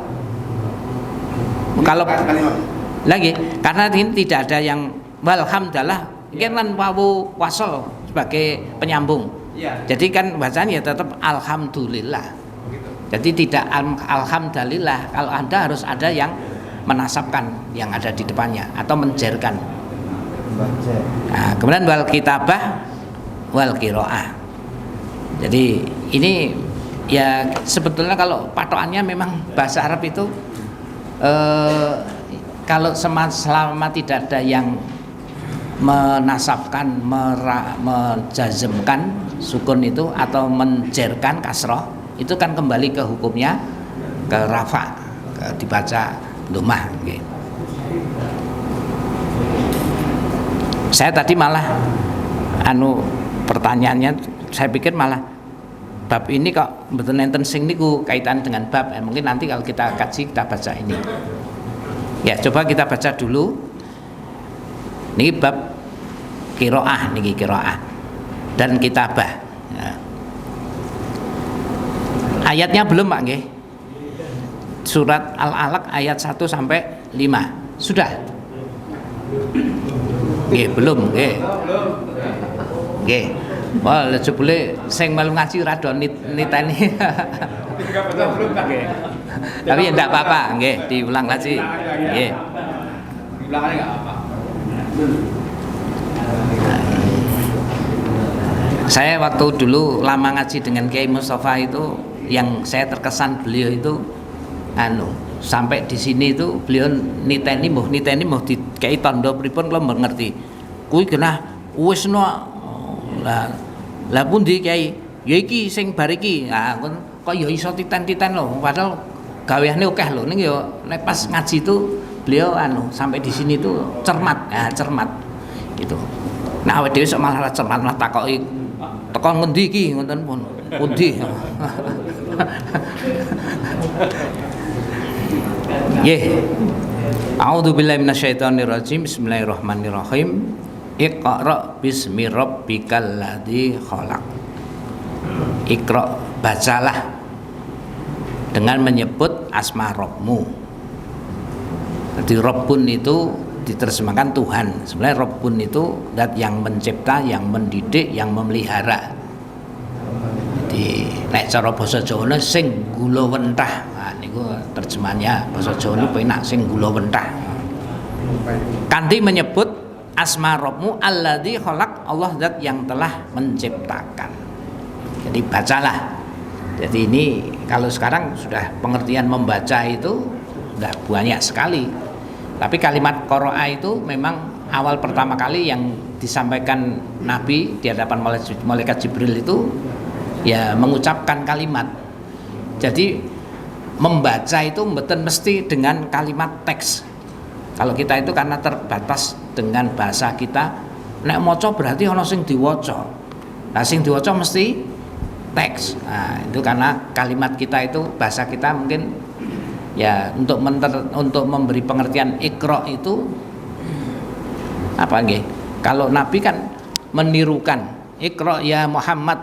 kalimat. lagi karena ini tidak ada yang walhamdalah, ini kan wawu wasol sebagai penyambung. Iya. Jadi kan bacanya tetap alhamdulillah. Begitu. Jadi tidak alhamdulillah. Kalau Anda harus ada yang menasabkan yang ada di depannya atau menjerkan. Nah, kemudian wal kitabah wal qiraah. Jadi ini ya sebetulnya kalau patokannya memang bahasa Arab itu kalau selama tidak ada yang menasabkan, menjazmkan sukun itu atau menjerkan kasroh, itu kan kembali ke hukumnya ke rafa, dibaca domah. Saya tadi malah pertanyaannya saya pikir malah bab ini kok betul nenten sing niku kaitan dengan bab. Mungkin nanti kalau kita kaji kita baca ini. Ya, coba kita baca dulu. Niki bab qiraah niki qiraah dan kitabah. Ya. Ayatnya belum Pak nggih. Surat Al-Alaq ayat 1 sampai 5. Sudah? Nggih, belum nggih. Nggih. Wah, jebule sing melu ngaji rada niteni. Nggih. Tapi ya enggak apa-apa, nggih, diulang lagi. Nggih. Diulangnya enggak apa-apa. Saya waktu dulu lama ngaji dengan Kiai Mustafa itu, yang saya terkesan beliau itu sampai di sini itu beliau niteni mbuh dikai tanda pripun kula mboten ngerti. Kuwi genah wis lah pundi Kiai? Ya iki sing bar iki. Nah, kok ya iso titen-titen lho, padahal gaweane akeh lho. Ning ya nek pas ngaji itu beliau sampai di sini tuh cermat gitu. Nah awake dhewe sok malah cermat malah takoki tekan ngendi iki ngoten pun pundi. Nggih. A'udzubillahi minasyaitonirrajim. Bismillahirrahmanirrahim. Iqra bismi rabbikal ladzi khalaq. Iqra, bacalah dengan menyebut asma Rabbmu. Jadi Rabbun itu diterjemahkan Tuhan. Sebenarnya Rabbun itu zat yang mencipta, yang mendidik, yang memelihara. Jadi nek cara basa Jawa sing gula wentah. Nah niku terjemahannya basa Jawa niku penak sing gula wentah. Kanthi menyebut asma Rabbmu alladzi khalaq, Allah zat yang telah menciptakan. Jadi bacalah. Jadi ini kalau sekarang sudah pengertian membaca itu sudah banyak sekali. Tapi kalimat qara'a itu memang awal pertama kali yang disampaikan Nabi di hadapan malaikat Jibril itu ya mengucapkan kalimat. Jadi membaca itu mboten mesti dengan kalimat teks. Kalau kita itu karena terbatas dengan bahasa kita, nek maca berarti ana sing diwaca. Nah sing diwaca mesti teks. Nah, itu karena kalimat kita itu bahasa kita mungkin ya untuk memberi pengertian Iqra itu apa nggih? Kalau Nabi kan menirukan Iqra ya Muhammad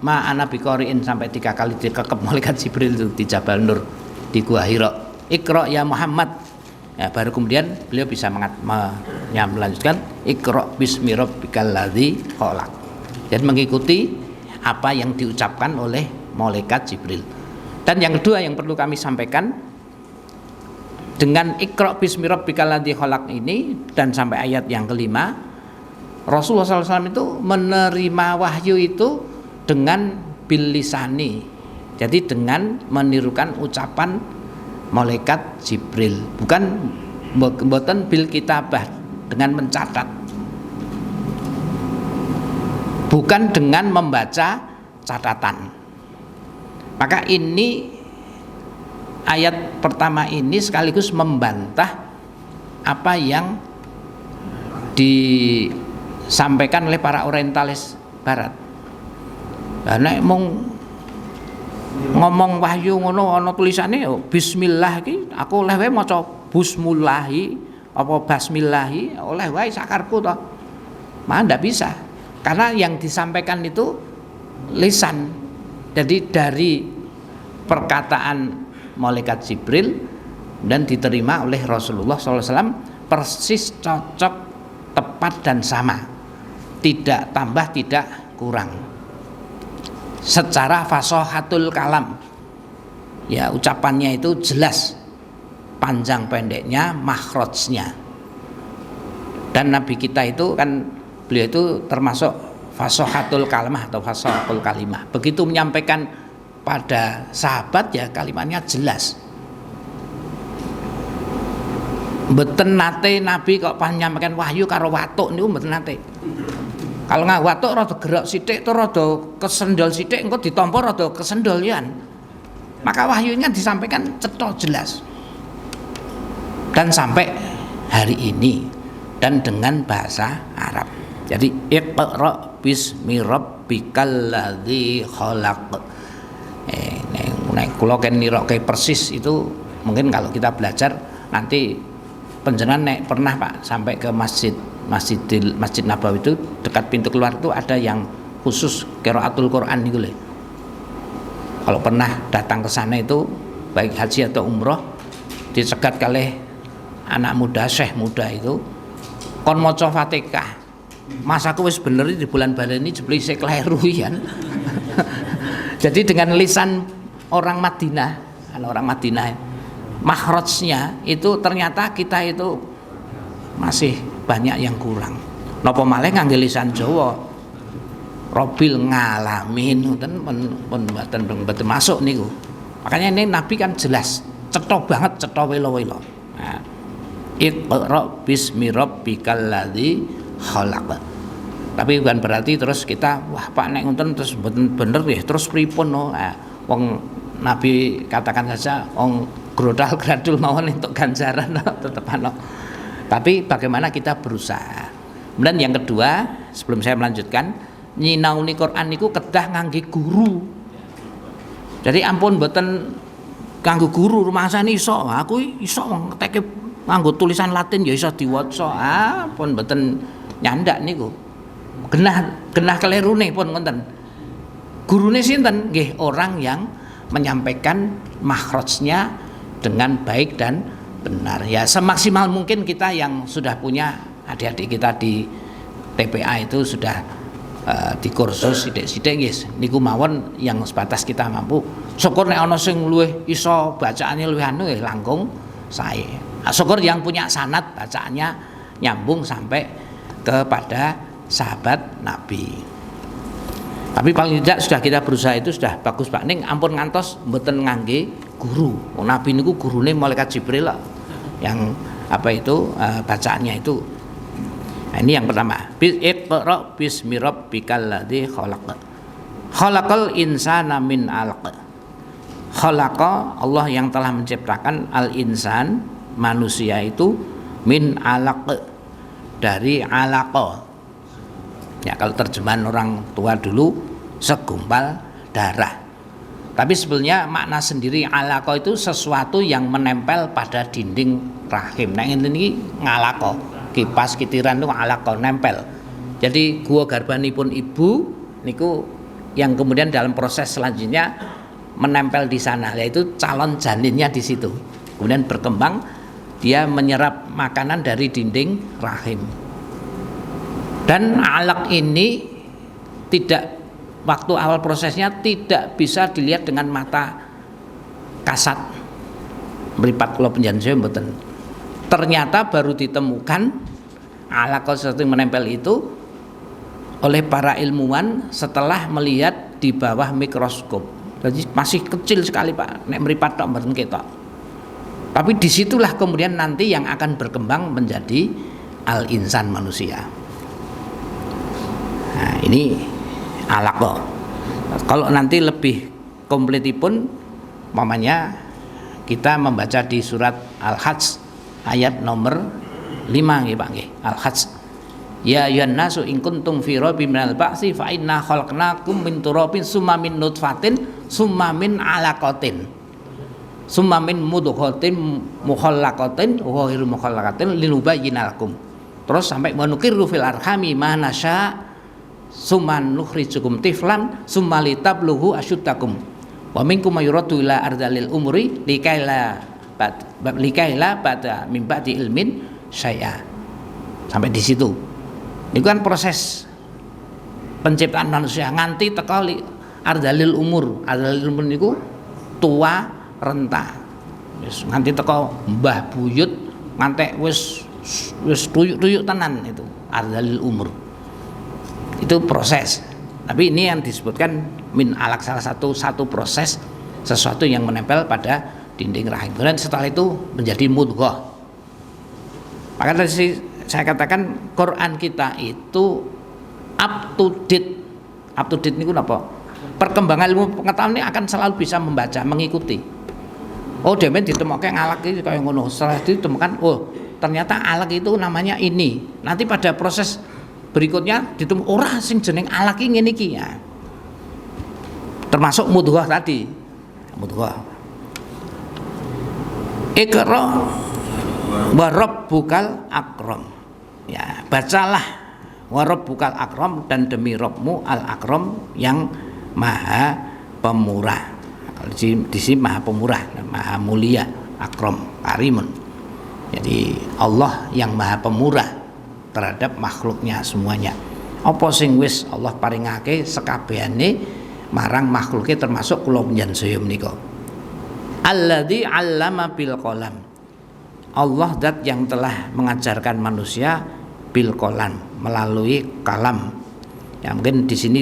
ma ana biqari'in sampai 3 kali dikekep malaikat Jibril itu di Jabal Nur di Gua Hira. Iqra ya Muhammad. Ya, baru kemudian beliau bisa melanjutkan Iqra bismi rabbikal ladzi khalaq. Dan mengikuti apa yang diucapkan oleh malaikat Jibril. Dan yang kedua yang perlu kami sampaikan, dengan Iqra bismi rabbikal ladzi khalaq ini dan sampai ayat yang kelima, Rasulullah SAW itu menerima wahyu itu dengan bil lisani. Jadi dengan menirukan ucapan malaikat Jibril, bukan bil kitabah dengan mencatat, bukan dengan membaca catatan. Maka ini ayat pertama ini sekaligus membantah apa yang disampaikan oleh para orientalis barat. Nek mung ngomong wahyu ngono ana tulisane bismillah iki aku oleh wae maca bismillahi apa basmillahi oleh wae sakarepku to. Mah ndak bisa. Karena yang disampaikan itu lisan. Jadi dari perkataan malaikat Jibril dan diterima oleh Rasulullah SAW persis cocok, tepat dan sama. Tidak tambah, tidak kurang. Secara fasahatul kalam, ya ucapannya itu jelas, panjang pendeknya, makhrajnya. Dan Nabi kita itu kan beliau itu termasuk fasahatul kalamah atau fasahatul kalimah. Begitu menyampaikan pada sahabat ya kalimatnya jelas. Mboten nate Nabi kok menyampaikan wahyu karo watuk niku mboten nate. Kalau nggak watuk rada gerak sithik tuh rada kesendol sithik engko ditampa rada kesendol yan. Maka wahyunya disampaikan cetha jelas. Dan sampai hari ini dan dengan bahasa Arab. Jadi Iqra bismi rabbikal ladzi khalaq. Nek kula ken nirokke persis itu mungkin kalau kita belajar nanti panjenengan nek pernah Pak sampai ke Masjid Nabawi itu dekat pintu keluar itu ada yang khusus qiraatul Quran niku lho. Kalau pernah datang ke sana itu baik haji atau umroh dicegat kalih anak muda, syekh muda itu kon maca Fatihah. Mas aku wis bener di bulan baleni jebule isih kleru kan. Jadi dengan lisan orang Madinah, makhrajnya itu ternyata kita itu masih banyak yang kurang. Napa malih ngangge lisan Jawa. Robil ngalamin ngoten mboten masuk niku. Makanya ini Nabi kan jelas, cetha banget, cetha welo-welo. Nah, Iqra bismi rabbikal ladzi khalaq. Tapi bukan berarti terus kita wah Pak nek ngoten terus mboten bener ya terus pripun no. Nah, wong Nabi katakan saja wong grodal-gradul mawon entuk ganjaran tetep ana. Tapi bagaimana kita berusaha. Kemudian yang kedua, sebelum saya melanjutkan, nyinauni Quran niku kedah ngangge guru. Jadi ampun mboten kanggo guru rumangsane iso. Aku iso ngeteke nganggo tulisan Latin ya iso diwaca. Pun mboten nyandak niku. Genah kelirune pun ngoten. Gurune sinten? Nggih orang yang menyampaikan makhrajnya dengan baik dan benar. Ya semaksimal mungkin kita yang sudah punya adik-adik kita di TPA itu sudah di kursus sithik-sithik nggih niku mawon yang sebatas kita mampu. Syukur nek ana sing luwih iso bacaane luwih anu ya langkung sae. Syukur yang punya sanad bacaannya nyambung sampai kepada sahabat Nabi. Tapi paling tidak sudah kita berusaha itu sudah bagus Pak. Ning ampun ngantos mboten ngangge guru. Nabi niku gurune malaikat Jibril lah. Yang bacaannya itu. Nah, ini yang pertama. Iqra bismi rabbikal ladzi khalaq. Khalaqal insana min 'alaq. Khalaqa, Allah yang telah menciptakan al-insan, manusia itu min 'alaq, dari 'alaqa. Ya, kalau terjemahan orang tua dulu segumpal darah. Tapi sebenarnya makna sendiri 'alaqa itu sesuatu yang menempel pada dinding rahim. Nah, ini ngalaqa. Kipas kitiran itu ngalaqa, nempel. Jadi gua garbanipun ibu niku yang kemudian dalam proses selanjutnya menempel di sana, yaitu calon janinnya di situ. Kemudian berkembang, dia menyerap makanan dari dinding rahim. Dan alaq ini tidak, waktu awal prosesnya tidak bisa dilihat dengan mata kasat. Meripat kula panjenengan mboten. Ternyata baru ditemukan alaq sesuatu yang menempel itu oleh para ilmuwan setelah melihat di bawah mikroskop. Jadi masih kecil sekali Pak, nek meripat tok mboten ketok. Tapi disitulah kemudian nanti yang akan berkembang menjadi al-insan, manusia. Nah, ini alaqah. Kalau nanti lebih kompletipun, umpamanya kita membaca di surat Al-Hajj ayat nomor 5 nggih Pak nggih. Al-Hajj. Ya ayyuhan nasu in kuntum fi raibin minal ba'tsi fa inna khalaqnakum min turabin summa min nutfatin summa min 'alaqatin summa min mudghatin mukhallaqatin wa ghairu mukhallaqatin linubayyana lakum. Terus sampai manukirru fil arhami ma nasya summa nukhrijukum tiflan summa litablughu asyuddakum wa minkum mayuradu ila ardalil umri likaila ba'da min ba'di ilmin syai'a. Sampai di situ. Ini kan proses penciptaan manusia nganti teka ardalil umur. Ardalil umur niku tua renta. Wis nganti teka mbah buyut ngantek wis tuyuk-tuyuk tenan, itu ardalil umur. Itu proses. Tapi ini yang disebutkan min alaq, salah satu proses sesuatu yang menempel pada dinding rahim. Dan setelah itu menjadi mudghah. Maka dari saya katakan Quran kita itu up to date. Up to date niku napa? Perkembangan ilmu pengetahuan ini akan selalu bisa membaca, mengikuti. Oh, demen ditemokke ngalak iki kaya ngono. Setelah ditemukan, oh, ternyata alak itu namanya ini. Nanti pada proses berikutnya ditemukan ora sing jeneng alak iki ngene iki ya. Termasuk mudghah tadi. Mudghah. Iqra wa rabbukal akram. Ya, bacalah wa rabbukal akram, dan demi Rabbmu al akram yang maha pemurah. Kalau di sini maha pemurah, maha mulia, akram, karimun. Jadi Allah yang maha pemurah terhadap makhluknya semuanya. Apa sing wis Allah paringake sekabehane marang makhluke termasuk kula panjenengan saya menika. Alladzi 'allama bil qalam. Allah zat yang telah mengajarkan manusia bil qalam, melalui kalam. Ya, mungkin di sini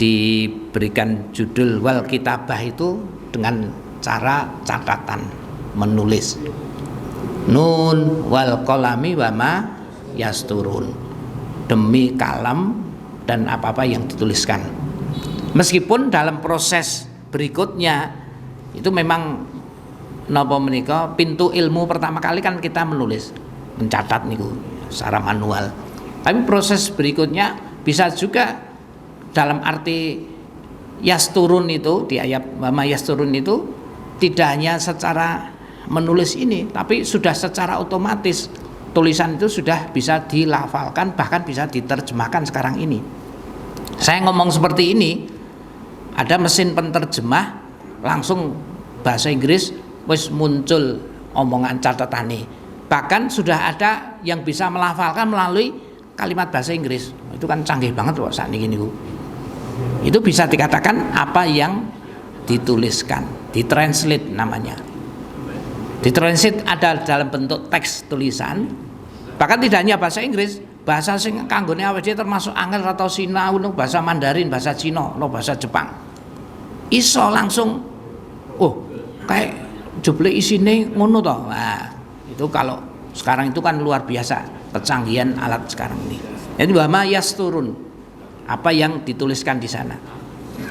diberikan judul wal kitabah itu dengan cara catatan, menulis. Nun wal qalami wa ma yasturun. Demi kalam dan apa-apa yang dituliskan. Meskipun dalam proses berikutnya itu memang napa menika pintu ilmu pertama kali kan kita menulis, mencatat niku secara manual. Tapi proses berikutnya bisa juga dalam arti yasturun itu di ayat mama yasturun itu tidak hanya secara menulis ini, tapi sudah secara otomatis tulisan itu sudah bisa dilafalkan, bahkan bisa diterjemahkan sekarang ini. Saya ngomong seperti ini, ada mesin penterjemah langsung bahasa Inggris wis muncul omongan catatane. Bahkan sudah ada yang bisa melafalkan melalui kalimat bahasa Inggris. Itu kan canggih banget loh saat ini niku. Itu bisa dikatakan apa yang dituliskan, ditranslate namanya. Ditranslate ada dalam bentuk teks tulisan. Bahkan tidak hanya bahasa Inggris, bahasa sing kanggone awake dhewe termasuk angel atau sinau, bahasa Mandarin, bahasa Cina, bahasa Jepang. Iso langsung kayak jumlah isine ngono toh. Nah, itu kalau Sekarang itu kan luar biasa kecanggihan alat sekarang ini. Jadi wama yasturun, apa yang dituliskan di sana.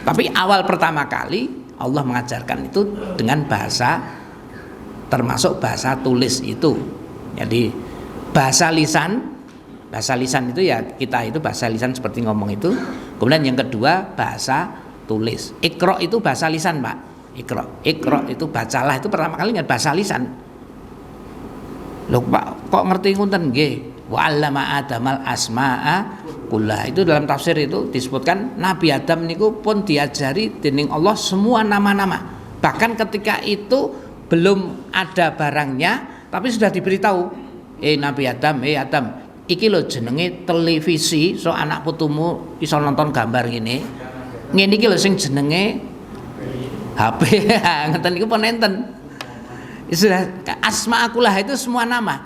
Tapi awal pertama kali Allah mengajarkan itu dengan bahasa, termasuk bahasa tulis itu. Jadi bahasa lisan itu ya kita itu bahasa lisan seperti ngomong itu. Kemudian yang kedua bahasa tulis. Iqra itu bahasa lisan, Pak. Iqra itu bacalah, itu pertama kali nggak bahasa lisan. Loh Pak, kok ngerti ngoten nggih? Wa 'allama Adamal asma'a kullaha. Itu dalam tafsir itu disebutkan Nabi Adam niku pun diajari dening Allah semua nama-nama. Bahkan ketika itu belum ada barangnya, tapi sudah diberitahu, Nabi Adam, Adam, iki lho jenenge televisi, so anak putumu iso nonton gambar ngene. Ngene iki lho sing jenenge HP. Ngeten niku pun enten. Sudah asma akulah itu semua nama.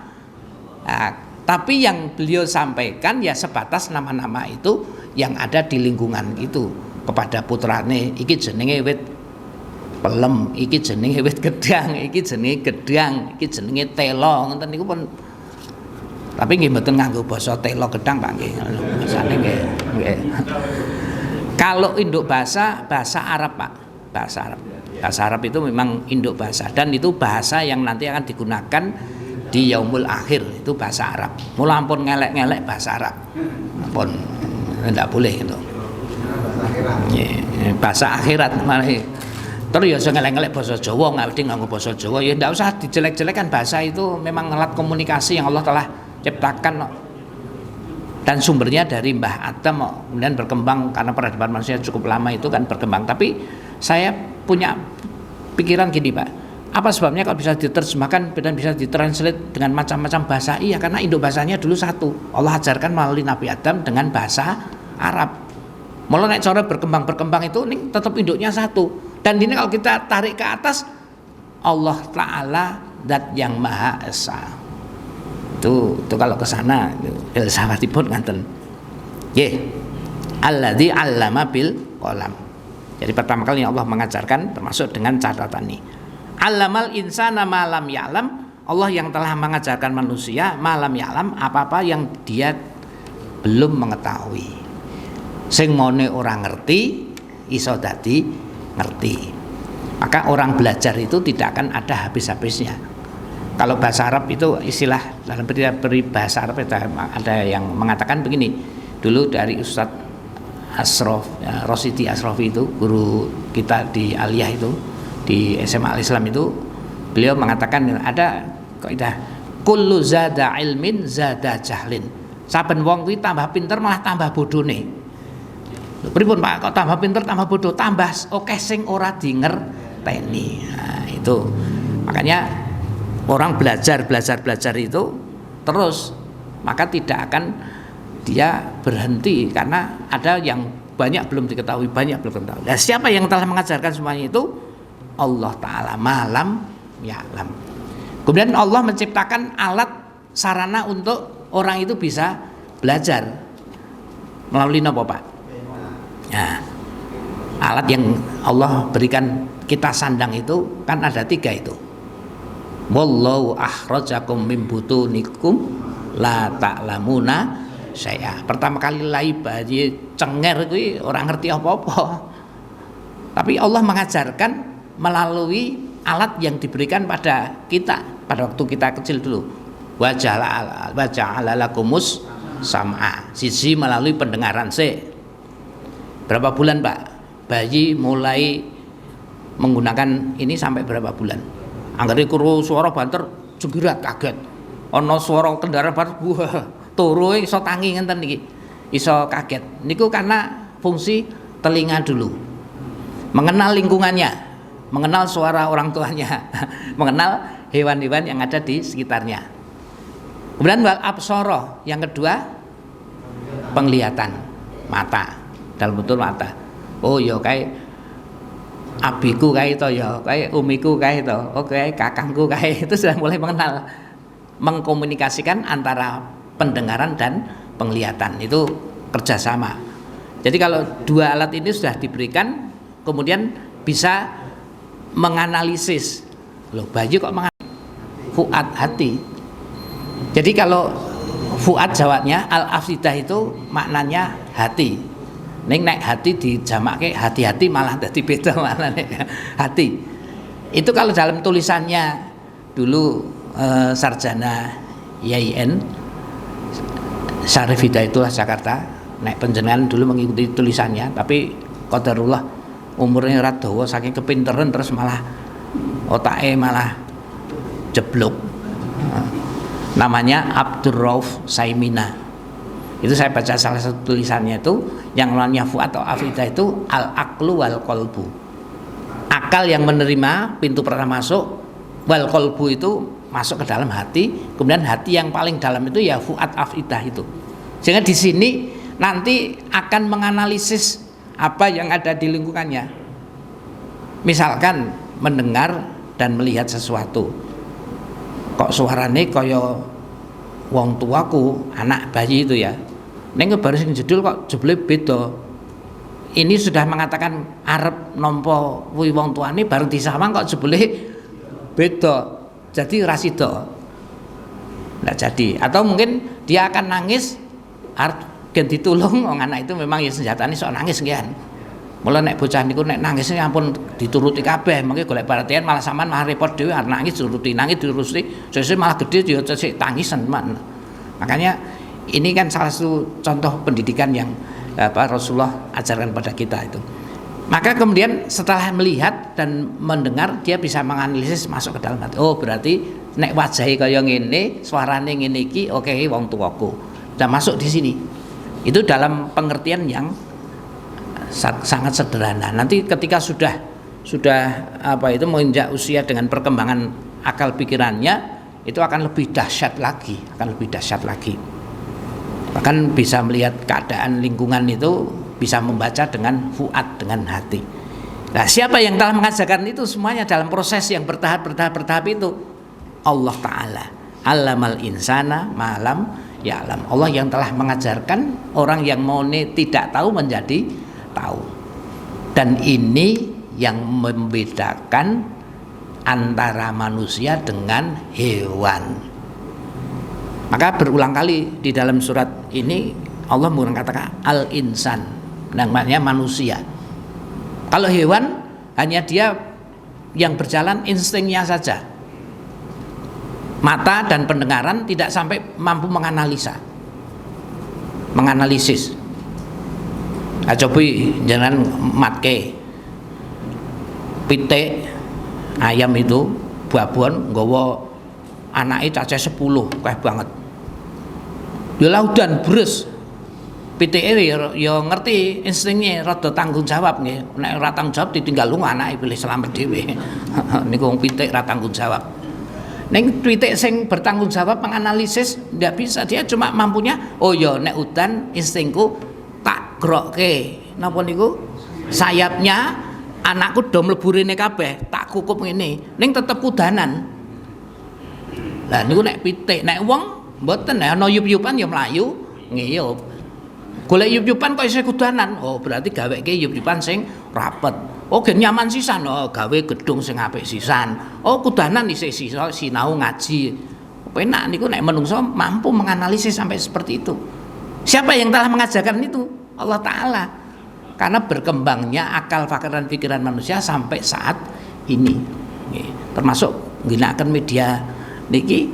Nah, tapi yang beliau sampaikan ya sebatas nama-nama itu yang ada di lingkungan itu kepada putrane. Iki jenenge wit pelem, iki jenenge wit gedang, iki jenenge gedang, iki jenenge telo. Ngoten niku pun. Tapi nggih mboten nganggo basa telo gedang Pak nggih. Basane nggih. Kalau induk bahasa Arab Pak, bahasa Arab. Bahasa Arab itu memang induk bahasa dan itu bahasa yang nanti akan digunakan di yaumul akhir, itu bahasa Arab. Mula ampun ngelek-ngelek bahasa Arab. Ampun enggak boleh itu. Bahasa akhirat malah. Terus ya sing ngelek-ngelek bahasa Jawa, nggak nganggo bahasa Jawa, ya enggak usah dijelek-jelekan. Bahasa itu memang alat komunikasi yang Allah telah ciptakan dan sumbernya dari Mbah Adam, kemudian berkembang karena peradaban manusia cukup lama itu kan berkembang. Tapi saya punya pikiran gini Pak, apa sebabnya kalau bisa diterjemahkan dan bisa ditranslate dengan macam-macam bahasa? Iya, karena induk bahasanya dulu satu. Allah ajarkan melalui Nabi Adam dengan bahasa Arab. Mulai cara berkembang itu ini tetap induknya satu. Dan ini kalau kita tarik ke atas, Allah Ta'ala zat yang Maha Esa. Itu kalau ke sana filsafatipun ngaten. Nggih. Alladzi 'allama bil qalam. Jadi pertama kali Allah mengajarkan termasuk dengan catatan ini. 'Allamal insana ma lam ya'lam. Allah yang telah mengajarkan manusia ma lam ya'lam, apa-apa yang dia belum mengetahui. Sing mone ora ngerti iso dadi ngerti. Maka orang belajar itu tidak akan ada habis-habisnya. Kalau bahasa Arab itu istilah dalam bahasa Arab itu ada yang mengatakan begini. Dulu dari Ustadz Asrof, Rosidi Asrofi itu guru kita di Aliyah itu di SMA Al-Islam itu, beliau mengatakan ada kaidah kullu zada ilmin zada jahlin. Saben wong kuwi tambah pinter malah tambah bodone. Pripun Pak, kok tambah pinter tambah bodoh, tambah akeh sing ora dingerteni. Nah, itu makanya orang belajar itu terus, maka tidak akan dia berhenti karena ada yang banyak belum diketahui. Nah, siapa yang telah mengajarkan semuanya itu? Allah Ta'ala malam ya'lam. Kemudian Allah menciptakan alat sarana untuk orang itu bisa belajar melalui apa Pak? Nah, alat yang Allah berikan kita sandang itu kan ada 3 itu. Wallahu akhrajakum min butunikum la ta'lamuna syai'a. Pertama kali lahir bayi cenger kuwi orang ngerti apa-apa. Tapi Allah mengajarkan melalui alat yang diberikan pada kita pada waktu kita kecil dulu. Wa ja'ala lakumus sam'a. Sisi melalui pendengaran sih. Berapa bulan Pak? Bayi mulai menggunakan ini sampai berapa bulan? Anggere karo suara banter jegirat kaget. Ana suara kendaraan banter wah turu iso tangi ngenten iki. Iso kaget. Niku karena fungsi telinga dulu. Mengenal lingkungannya, mengenal suara orang tuanya, mengenal hewan-hewan yang ada di sekitarnya. Kemudian wal absara, yang kedua penglihatan mata. Dalam bentuk mata. Oh ya kayak abiku kayak itu ya, kayak umiku kayak itu, oke kakangku kayak itu sudah mulai mengenal, mengkomunikasikan antara pendengaran dan penglihatan itu kerjasama. Jadi kalau 2 alat ini sudah diberikan, kemudian bisa menganalisis. Loh bayi kok menganalisis fuad hati. Jadi kalau fuad jawabnya al-afidah itu maknanya hati. Nek hati dijamake hati-hati malah dadi beda maknane hati. Itu kalau dalam tulisannya dulu sarjana YIN Syarif Hidayatullah Jakarta, nek panjenengan dulu mengikuti tulisannya, tapi qadarullah umurnya ora dawa saking kepinteran terus malah otake malah jeblok. Namanya Abdur Rauf Saimina. Itu saya baca salah satu tulisannya itu yang namanya fuad atau afidah itu al-aqlu wal qalbu. Akal yang menerima pintu pertama masuk, wal qalbu itu masuk ke dalam hati, kemudian hati yang paling dalam itu ya fuad afidah itu. Sehingga di sini nanti akan menganalisis apa yang ada di lingkungannya. Misalkan mendengar dan melihat sesuatu, kok suarane kaya wong tuaku, anak bayi itu ya, neng baru sing jedul kok jebule beda. Ini sudah mengatakan arep nampa kuwi wong tuane baru disawang kok jebule beda. Jadi rasido nggak jadi. Atau mungkin dia akan nangis gen ditulung wong anak itu memang ya senjatane sok nangis ngian. Mula nek bocah niku nek nangis ampun dituruti kabeh, mengke golek perhatian malah sampean malah repot dhewe arep nangis dituruti, sesuk malah gede yo cecek tangisan man. Makanya ini kan salah satu contoh pendidikan yang Rasulullah ajarkan pada kita itu. Maka kemudian setelah melihat dan mendengar dia bisa menganalisis masuk ke dalam hati. Oh, berarti nek wajahe kaya ngene, suarane ngene iki, oke wong tuaku. Dan masuk di sini. Itu dalam pengertian yang sangat sederhana. Nanti ketika sudah apa itu menginjak usia dengan perkembangan akal pikirannya, itu akan lebih dahsyat lagi, bahkan bisa melihat keadaan lingkungan itu, bisa membaca dengan fuad, dengan hati. Nah, siapa yang telah mengajarkan itu semuanya dalam proses yang bertahap itu? Allah Ta'ala. Allamal insana malam ya'lam. Allah yang telah mengajarkan orang yang mau tidak tahu menjadi tahu. Dan ini yang membedakan antara manusia dengan hewan. Maka berulang kali di dalam surat ini Allah mengatakan al-insan, namanya manusia. Kalau hewan hanya dia yang berjalan instingnya saja, mata dan pendengaran tidak sampai mampu menganalisis. Coba jangan matke pitik ayam itu babon nggawa anake cacah 10 kae banget. Ya laudan bres. Pitike ya ngerti instingnya rada tanggung jawab nggih. Nek ora tanggung jawab ditinggal lunga anake pilih selamat dhewe. Niku wong pitik ora tanggung jawab. Ning pitik sing bertanggung jawab menganalisis ndak bisa, dia cuma mampunya oh ya nek udan instingku tak grokke napa niku sayapnya anakku do mlebu rene kabeh tak kukup ngene ning tetep udanan. Lah niku nek pitik, nek wong mboten ana yup-yupan ya mlayu ngiyup. Golek yup-yupan kok isih kudanan. Oh, berarti gaweke yup-yupan sing rapet. Oh, gen nyaman sisan. Oh, gawe gedung sing apik sisan. Oh, kudanan isih sisa sinau ngaji. Penak niku nek menungso mampu menganalisis sampai seperti itu. Siapa yang telah mengajarkan itu? Allah Ta'ala. Karena berkembangnya akal pikiran manusia sampai saat ini. Termasuk ngginakaken media niki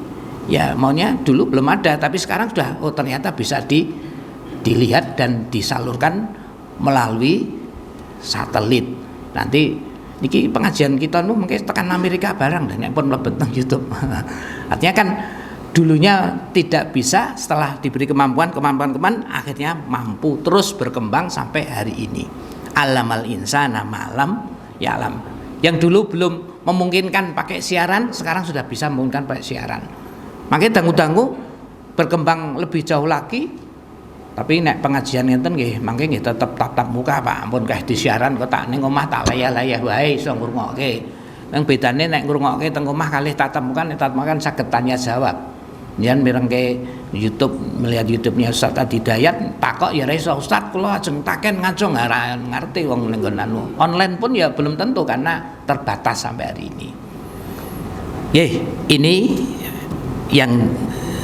ya maunya dulu belum ada, tapi sekarang sudah oh ternyata bisa dilihat dan disalurkan melalui satelit. Nanti niki pengajian kita nu mungkin tekan Amerika barang dan pun mlebet nang YouTube. Artinya kan dulunya tidak bisa, setelah diberi kemampuan akhirnya mampu terus berkembang sampai hari ini. Allamal insana malam ya'lam. Yang dulu belum memungkinkan pakai siaran, sekarang sudah bisa memungkinkan pakai siaran. Makanya dangu-dangu berkembang lebih jauh lagi. Tapi nek pengajian ngenten nggih, mangke nggih tetep tatap muka Pak. Ampun kae di siaran kok tak ning omah tak layah-layah wae iso ngrungokke. Nang bedane nek ngrungokke teng omah kalih tatap muka, nek tatap muka saged tanya jawab. Yen mirengke YouTube, melihat YouTube-nya Ustaz Hidayat, takok ya ra iso Ustaz kula ajeng taken ngacung ora ngerti wong ning nggon online pun ya belum tentu karena terbatas sampai hari ini. Ini yang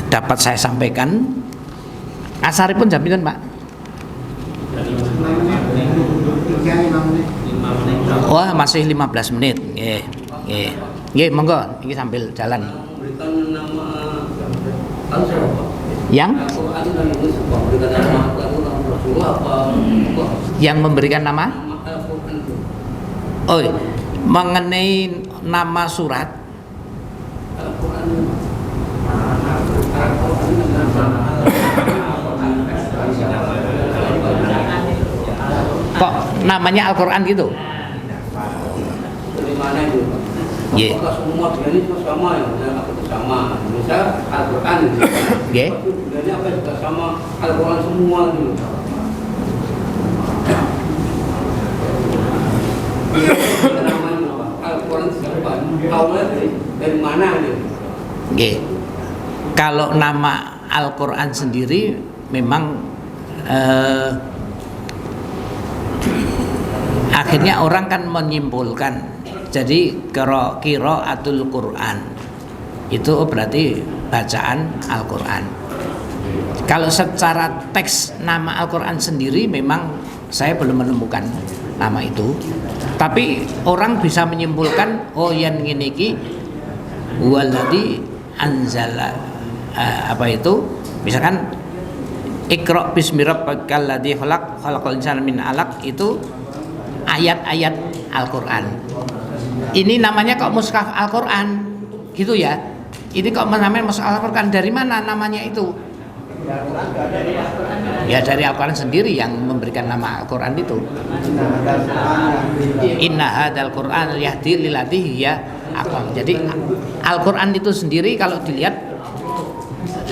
dapat saya sampaikan. Asaripun jam pinten, Pak? Wah, masih 15 menit. Nggih. Nggih. Nggih, monggo iki sambil jalan. Berikan nama Al-Qur'an. Yang Al-Qur'an itu berikan nama Al-Qur'an Rasulullah apa? yang memberikan nama? Al-Qur'an itu. Oh, mengenai nama surat. Al-Qur'an. Kok namanya Al-Qur'an gitu? Dari mana itu? Nggih. Apakah semua bulan itu sama ya? Apa itu sama? Misal Al-Qur'an itu. Nggih. Bulannya apa juga sama Al-Qur'an semua gitu. Namanya apa? Al-Qur'an siapa? Awalnya dari mana gitu? Nggih. Kalau nama Al-Qur'an sendiri memang akhirnya orang kan menyimpulkan. Jadi qiraatul Qur'an itu berarti bacaan Al-Qur'an. Kalau secara teks nama Al-Qur'an sendiri memang saya belum menemukan nama itu. Tapi orang bisa menyimpulkan, oh yang ngene iki waladhi anzala apa itu? Misalkan Iqra bismi rabbikal ladzi khalaq khalaqal insana min 'alaq, itu ayat-ayat Al-Qur'an. Ini namanya kok mushaf Al-Qur'an gitu ya. Ini kok namanya mushaf Al-Qur'an, dari mana namanya itu? Ya dari Al-Qur'an sendiri yang memberikan nama Al-Qur'an itu. Inna hadzal Qur'an yahdi lillati hiya aqwam. Jadi Al-Qur'an itu sendiri kalau dilihat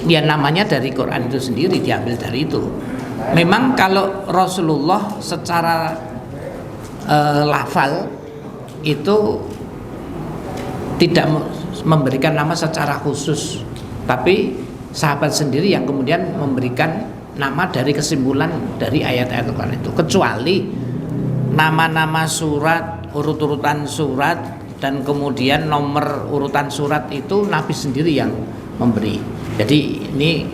ya namanya dari Quran itu sendiri, diambil dari itu. Memang kalau Rasulullah secara lafal itu tidak memberikan nama secara khusus, tapi sahabat sendiri yang kemudian memberikan nama dari kesimpulan dari ayat-ayat Al-Quran itu. Kecuali nama-nama surat, urut-urutan surat, dan kemudian nomor urutan surat itu Nabi sendiri yang memberi. Jadi ini,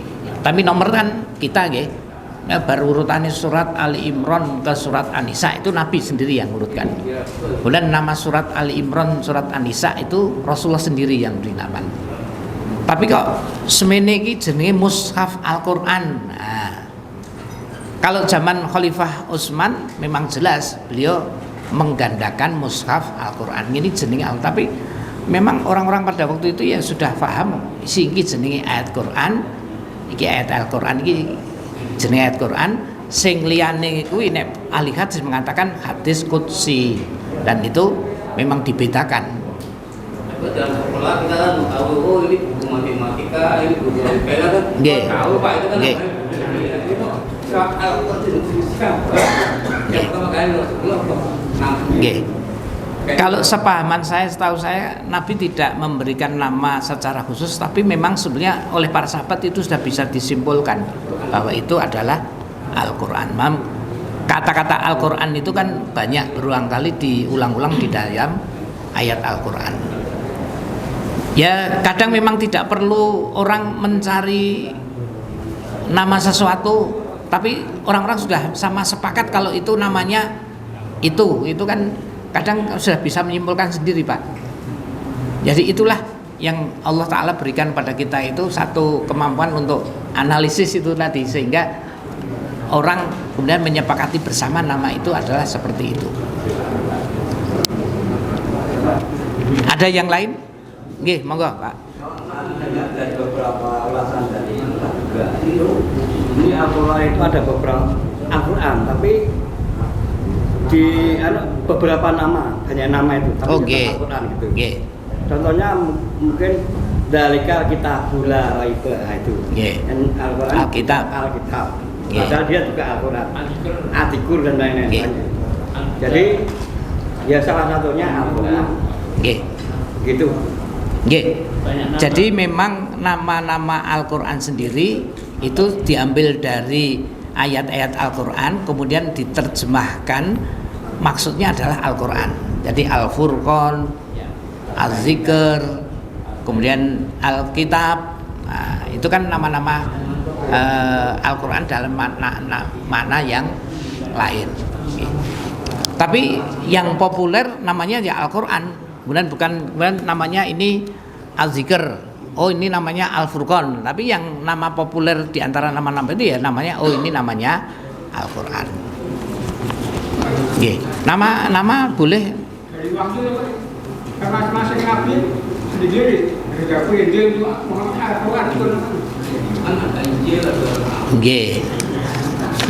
tapi nomor kan kita nggih. Ya, baru urutannya surat Ali Imran ke surat An-Nisa itu Nabi sendiri yang urutkan. Kemudian nama surat Ali Imran, surat An-Nisa itu Rasulullah sendiri yang beri nama. Tapi kok semene iki jenenge mushaf Al-Qur'an. Nah, kalau zaman Khalifah Utsman memang jelas beliau menggandakan mushaf Al-Qur'an. Ini jenenge Al, tapi memang orang-orang pada waktu itu ya sudah paham iki jenenge ayat Qur'an, iki ayat Al-Qur'an iki jenenge ayat Quran. Sing liyane kuwi nek ahli hadis mengatakan hadis qudsi, dan itu memang dibedakan. Dalam sekolah kita kan tahu, oh ini buku matematika, ini buku IPA kan. Nggih. Tahu Pak itu kan. Nggih. Nggih. Kalau sepahaman saya, setahu saya Nabi tidak memberikan nama secara khusus, tapi memang sebenarnya oleh para sahabat itu sudah bisa disimpulkan bahwa itu adalah Al-Quran. Kata-kata Al-Quran itu kan banyak berulang kali diulang-ulang di dalam ayat Al-Quran. Ya kadang memang tidak perlu orang mencari nama sesuatu, tapi orang-orang sudah sama sepakat kalau itu namanya itu kan kadang sudah bisa menyimpulkan sendiri, Pak. Jadi itulah yang Allah Ta'ala berikan pada kita itu satu kemampuan untuk analisis itu tadi, sehingga orang kemudian menyepakati bersama nama itu adalah seperti itu. Ada yang lain? Nggih, monggo, Pak. Dari beberapa ulasan dari juga ini Al-Quran itu ada beberapa Al-Quran, tapi di beberapa nama, hanya nama itu, tapi Al-Quran gitu. Contohnya mungkin dalika kitabul la raiba itu. Al-Quran Alkitab. Padahal dia juga Al-Quran. Atikur dan lain-lain. Jadi ya salah satunya Al-Quran. Gitu. Jadi memang nama-nama Al-Quran sendiri itu diambil dari ayat-ayat Al-Quran, kemudian diterjemahkan, maksudnya adalah Al-Quran. Jadi Al-Furqan, Al-Zikr, kemudian Al-Kitab, Nah, itu kan nama-nama Al-Quran dalam makna yang lain. Tapi yang populer namanya ya Al-Quran, bukan namanya ini Al-Zikr. Oh ini namanya Al-Furqan. Tapi yang nama populer di antara nama-nama itu ya namanya ini namanya Al-Quran. Nama boleh. Dari waktu masing nabi sendiri, dari Injil Muhammad Al-Quran itu ada Injil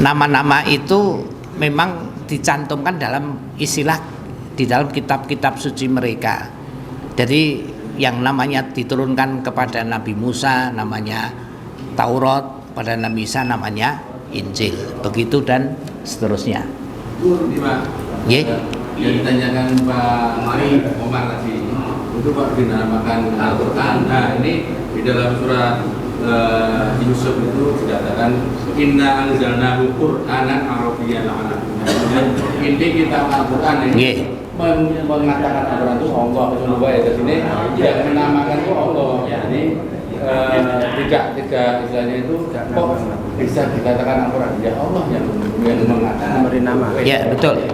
Nama-nama itu memang dicantumkan dalam istilah di dalam kitab-kitab suci mereka. Jadi yang namanya diturunkan kepada Nabi Musa namanya Taurat, pada Nabi Isa namanya Injil, begitu dan seterusnya. Yang ditanyakan Pak Omar tadi itu Pak dinamakan Al-Quran. Nah ini di dalam surat Yusuf itu dikatakan Inna anzalnahu Qur'anan Arabiyyan ini kitab Al-Quran ini mengatakan Al-Quran itu Allah Rasulullah ya sini yang menamakan itu Allah. Jadi tiga istilahnya itu kok bisa dikatakan Al-Quran ya Allah yang mengatakan Memberi nama. Ya betul.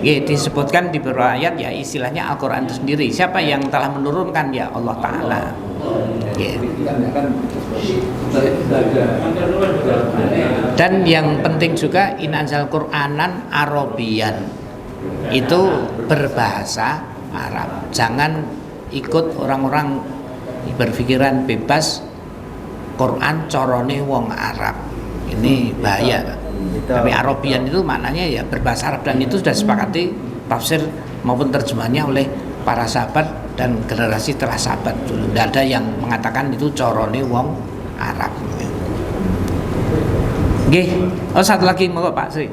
Disebutkan di beberapa ayat ya istilahnya Al-Quran itu sendiri. Siapa yang telah menurunkan ya Allah Ta'ala. Dan yang penting juga inanzal Qur'anan Arabiyan, itu berbahasa Arab. Jangan ikut orang-orang berpikiran bebas Quran corone wong Arab. Ini bahaya. Tapi Arabian itu maknanya ya berbahasa Arab, dan itu sudah sepakati tafsir maupun terjemahannya oleh para sahabat dan generasi setelah sahabat dulu. Tidak ada yang mengatakan itu corone wong Arab. Satu lagi mau Pak Sri.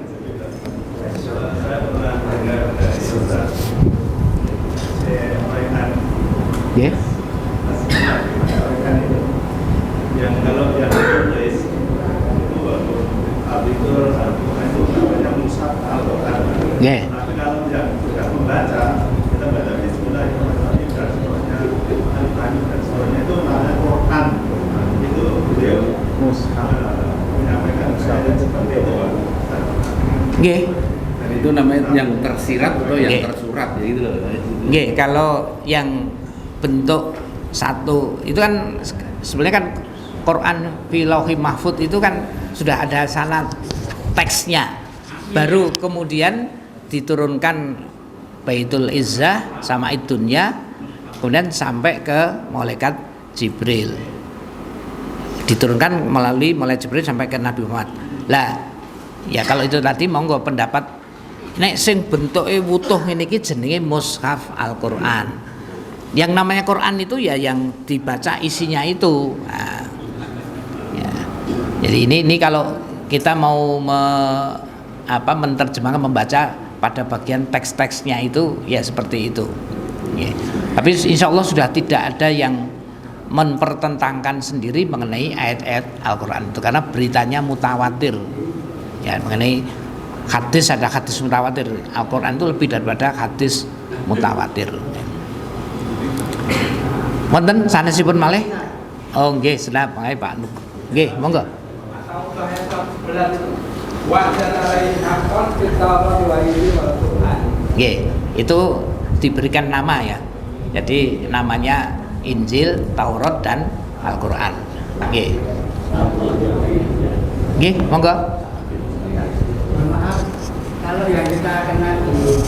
Yang kalau yang ditulis itu Al-Biqur Al-Quran itu namanya Mushaf Al-Quran. Tapi kalau yang sudah membaca, kita baca Bismillahirrahmanirrahim dan seterusnya, Al-Fatihah dan seterusnya, itu namanya Quran. Itu beliau menyampaikan saya seperti itu. dan itu namanya yang tersirat atau yang tersurat ya gitu loh. Kalau yang bentuk satu itu kan sebenarnya kan Quran fi Lauhil Mahfuz itu kan sudah ada sana teksnya, baru kemudian diturunkan Baitul Izzah sama Idunya, kemudian sampai ke malaikat Jibril, diturunkan melalui malaikat Jibril sampai ke Nabi Muhammad. Lah ya kalau itu tadi monggo pendapat nek sing bentuke wutuh ngene iki jenenge mushaf Al-Qur'an. Yang namanya Quran itu ya yang dibaca isinya itu. Nah, ya. Jadi ini kalau kita mau menerjemahkan, membaca pada bagian teks-teksnya itu ya seperti itu. Ya. Tapi insya Allah sudah tidak ada yang mempertentangkan sendiri mengenai ayat-ayat Al-Quran itu, karena beritanya mutawatir. Ya, mengenai hadis, ada hadis mutawatir. Al-Quran itu lebih daripada hadis mutawatir. Wonten sanesipun malih? Oh nggih, sedap mangke Pak Nuk. Nggih, monggo. Nggih, itu diberikan nama ya. Jadi namanya Injil, Taurat dan Al-Qur'an. Nggih. Nggih, monggo. Maaf, kalau yang kita kenal di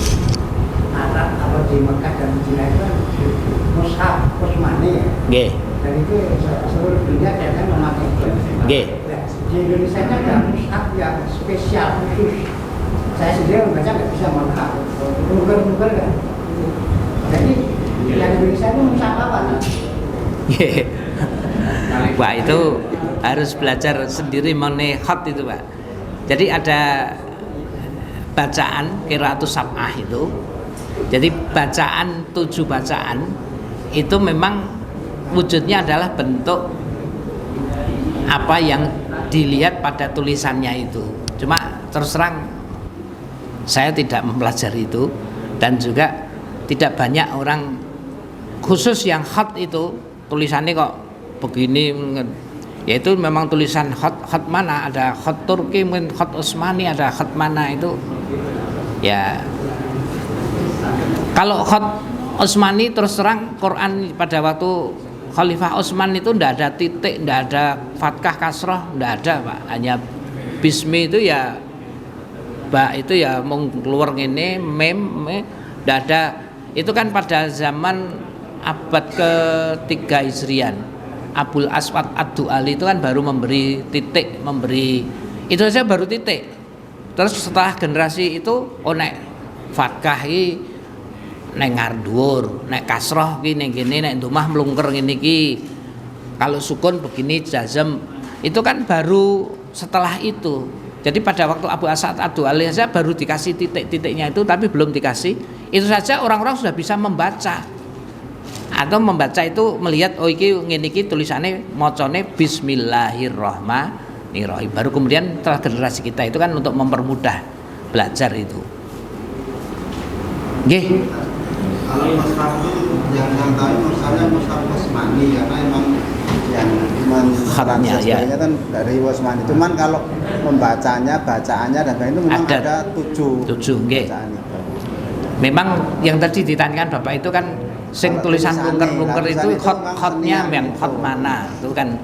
Arab atau di Mekah dan Madinah itu mushaf, Utsmani ya. Nggih. Dan itu seluruh dunia kadang memakai itu. Nggih. Di Indonesia ada mushaf yang spesial khusus. Saya sendiri membaca nggak bisa mushaf, nuker kan. Jadi yang Indonesia itu mushaf apa? Nggih. Wah itu harus belajar sendiri mengenai khat itu Pak. Jadi ada bacaan qiraatus sab'ah itu. Jadi bacaan 7 bacaan itu memang wujudnya adalah bentuk apa yang dilihat pada tulisannya itu. Cuma terus terang saya tidak mempelajari itu, dan juga tidak banyak orang khusus yang khat itu tulisannya kok begini, yaitu memang tulisan khat mana, ada khat Turki, mungkin khat Utsmani, ada khat mana itu ya. Kalau khat Utsmani terus terang Quran pada waktu Khalifah Utsman itu ndak ada titik, ndak ada fathah kasroh, ndak ada Pak, hanya bismi itu ya ba itu ya mau keluar ini mem ndak ada. Itu kan pada zaman abad ke-3 Hijrian, Abul Aswad Ad-Du'ali itu kan baru memberi titik, memberi itu saja baru titik. Terus setelah generasi itu nek fathah iki nek ngardur, nek kasroh gini gini, nek domah melungker gini ki. Kalau sukun begini jazm, itu kan baru setelah itu. Jadi pada waktu Abu Asad Ad-Du'ali saja baru dikasih titik-titiknya itu, tapi belum dikasih. Itu saja orang-orang sudah bisa membaca. Atau membaca itu melihat oh iki ngene iki tulisannya macane bismillahirrahmanirrahim. Baru kemudian setelah generasi kita itu kan untuk mempermudah belajar itu. Nggih. Kalau mushaf yang tahu misalnya mushaf Utsmani karena emang yang khatnya ya kan dari Utsmani. Cuman kalau bacaannya dan itu memang ada 7 nggih. Memang yang tadi ditanyakan Bapak itu kan sing tulisan lungker-lungker itu khotnya yang khot mana itu kan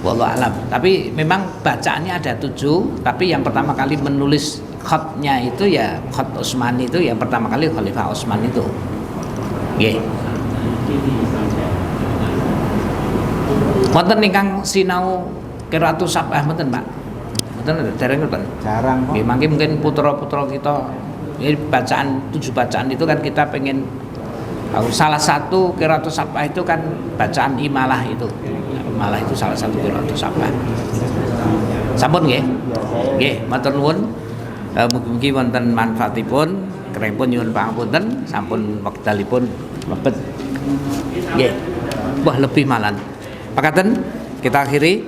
wallahu alam. Tapi memang bacaannya ada 7, tapi yang pertama kali menulis khotnya itu ya khot Utsmani itu yang pertama kali Khalifah Utsman itu. Nggih. Wonten ingkang sinau qiraatus sab'ah mboten, Pak? Mboten dereng mboten. Jarang kok. Nggih, mungkin putra-putra kita ini bacaan 7 bacaan itu kan kita pengen salah satu qiraatus sab'ah itu kan bacaan imalah itu. Imalah itu salah satu qiraatus sab'ah. Sampun nggih? Nggih, matur nuwun. Mugi-mugi wonten manfaatipun. Kerepun nyuwun pangapunten, sampun wekdalipun mepet. Nggih. Wah, lebih malan. Pakaten kita akhiri.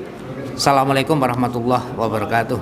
Assalamualaikum warahmatullahi wabarakatuh.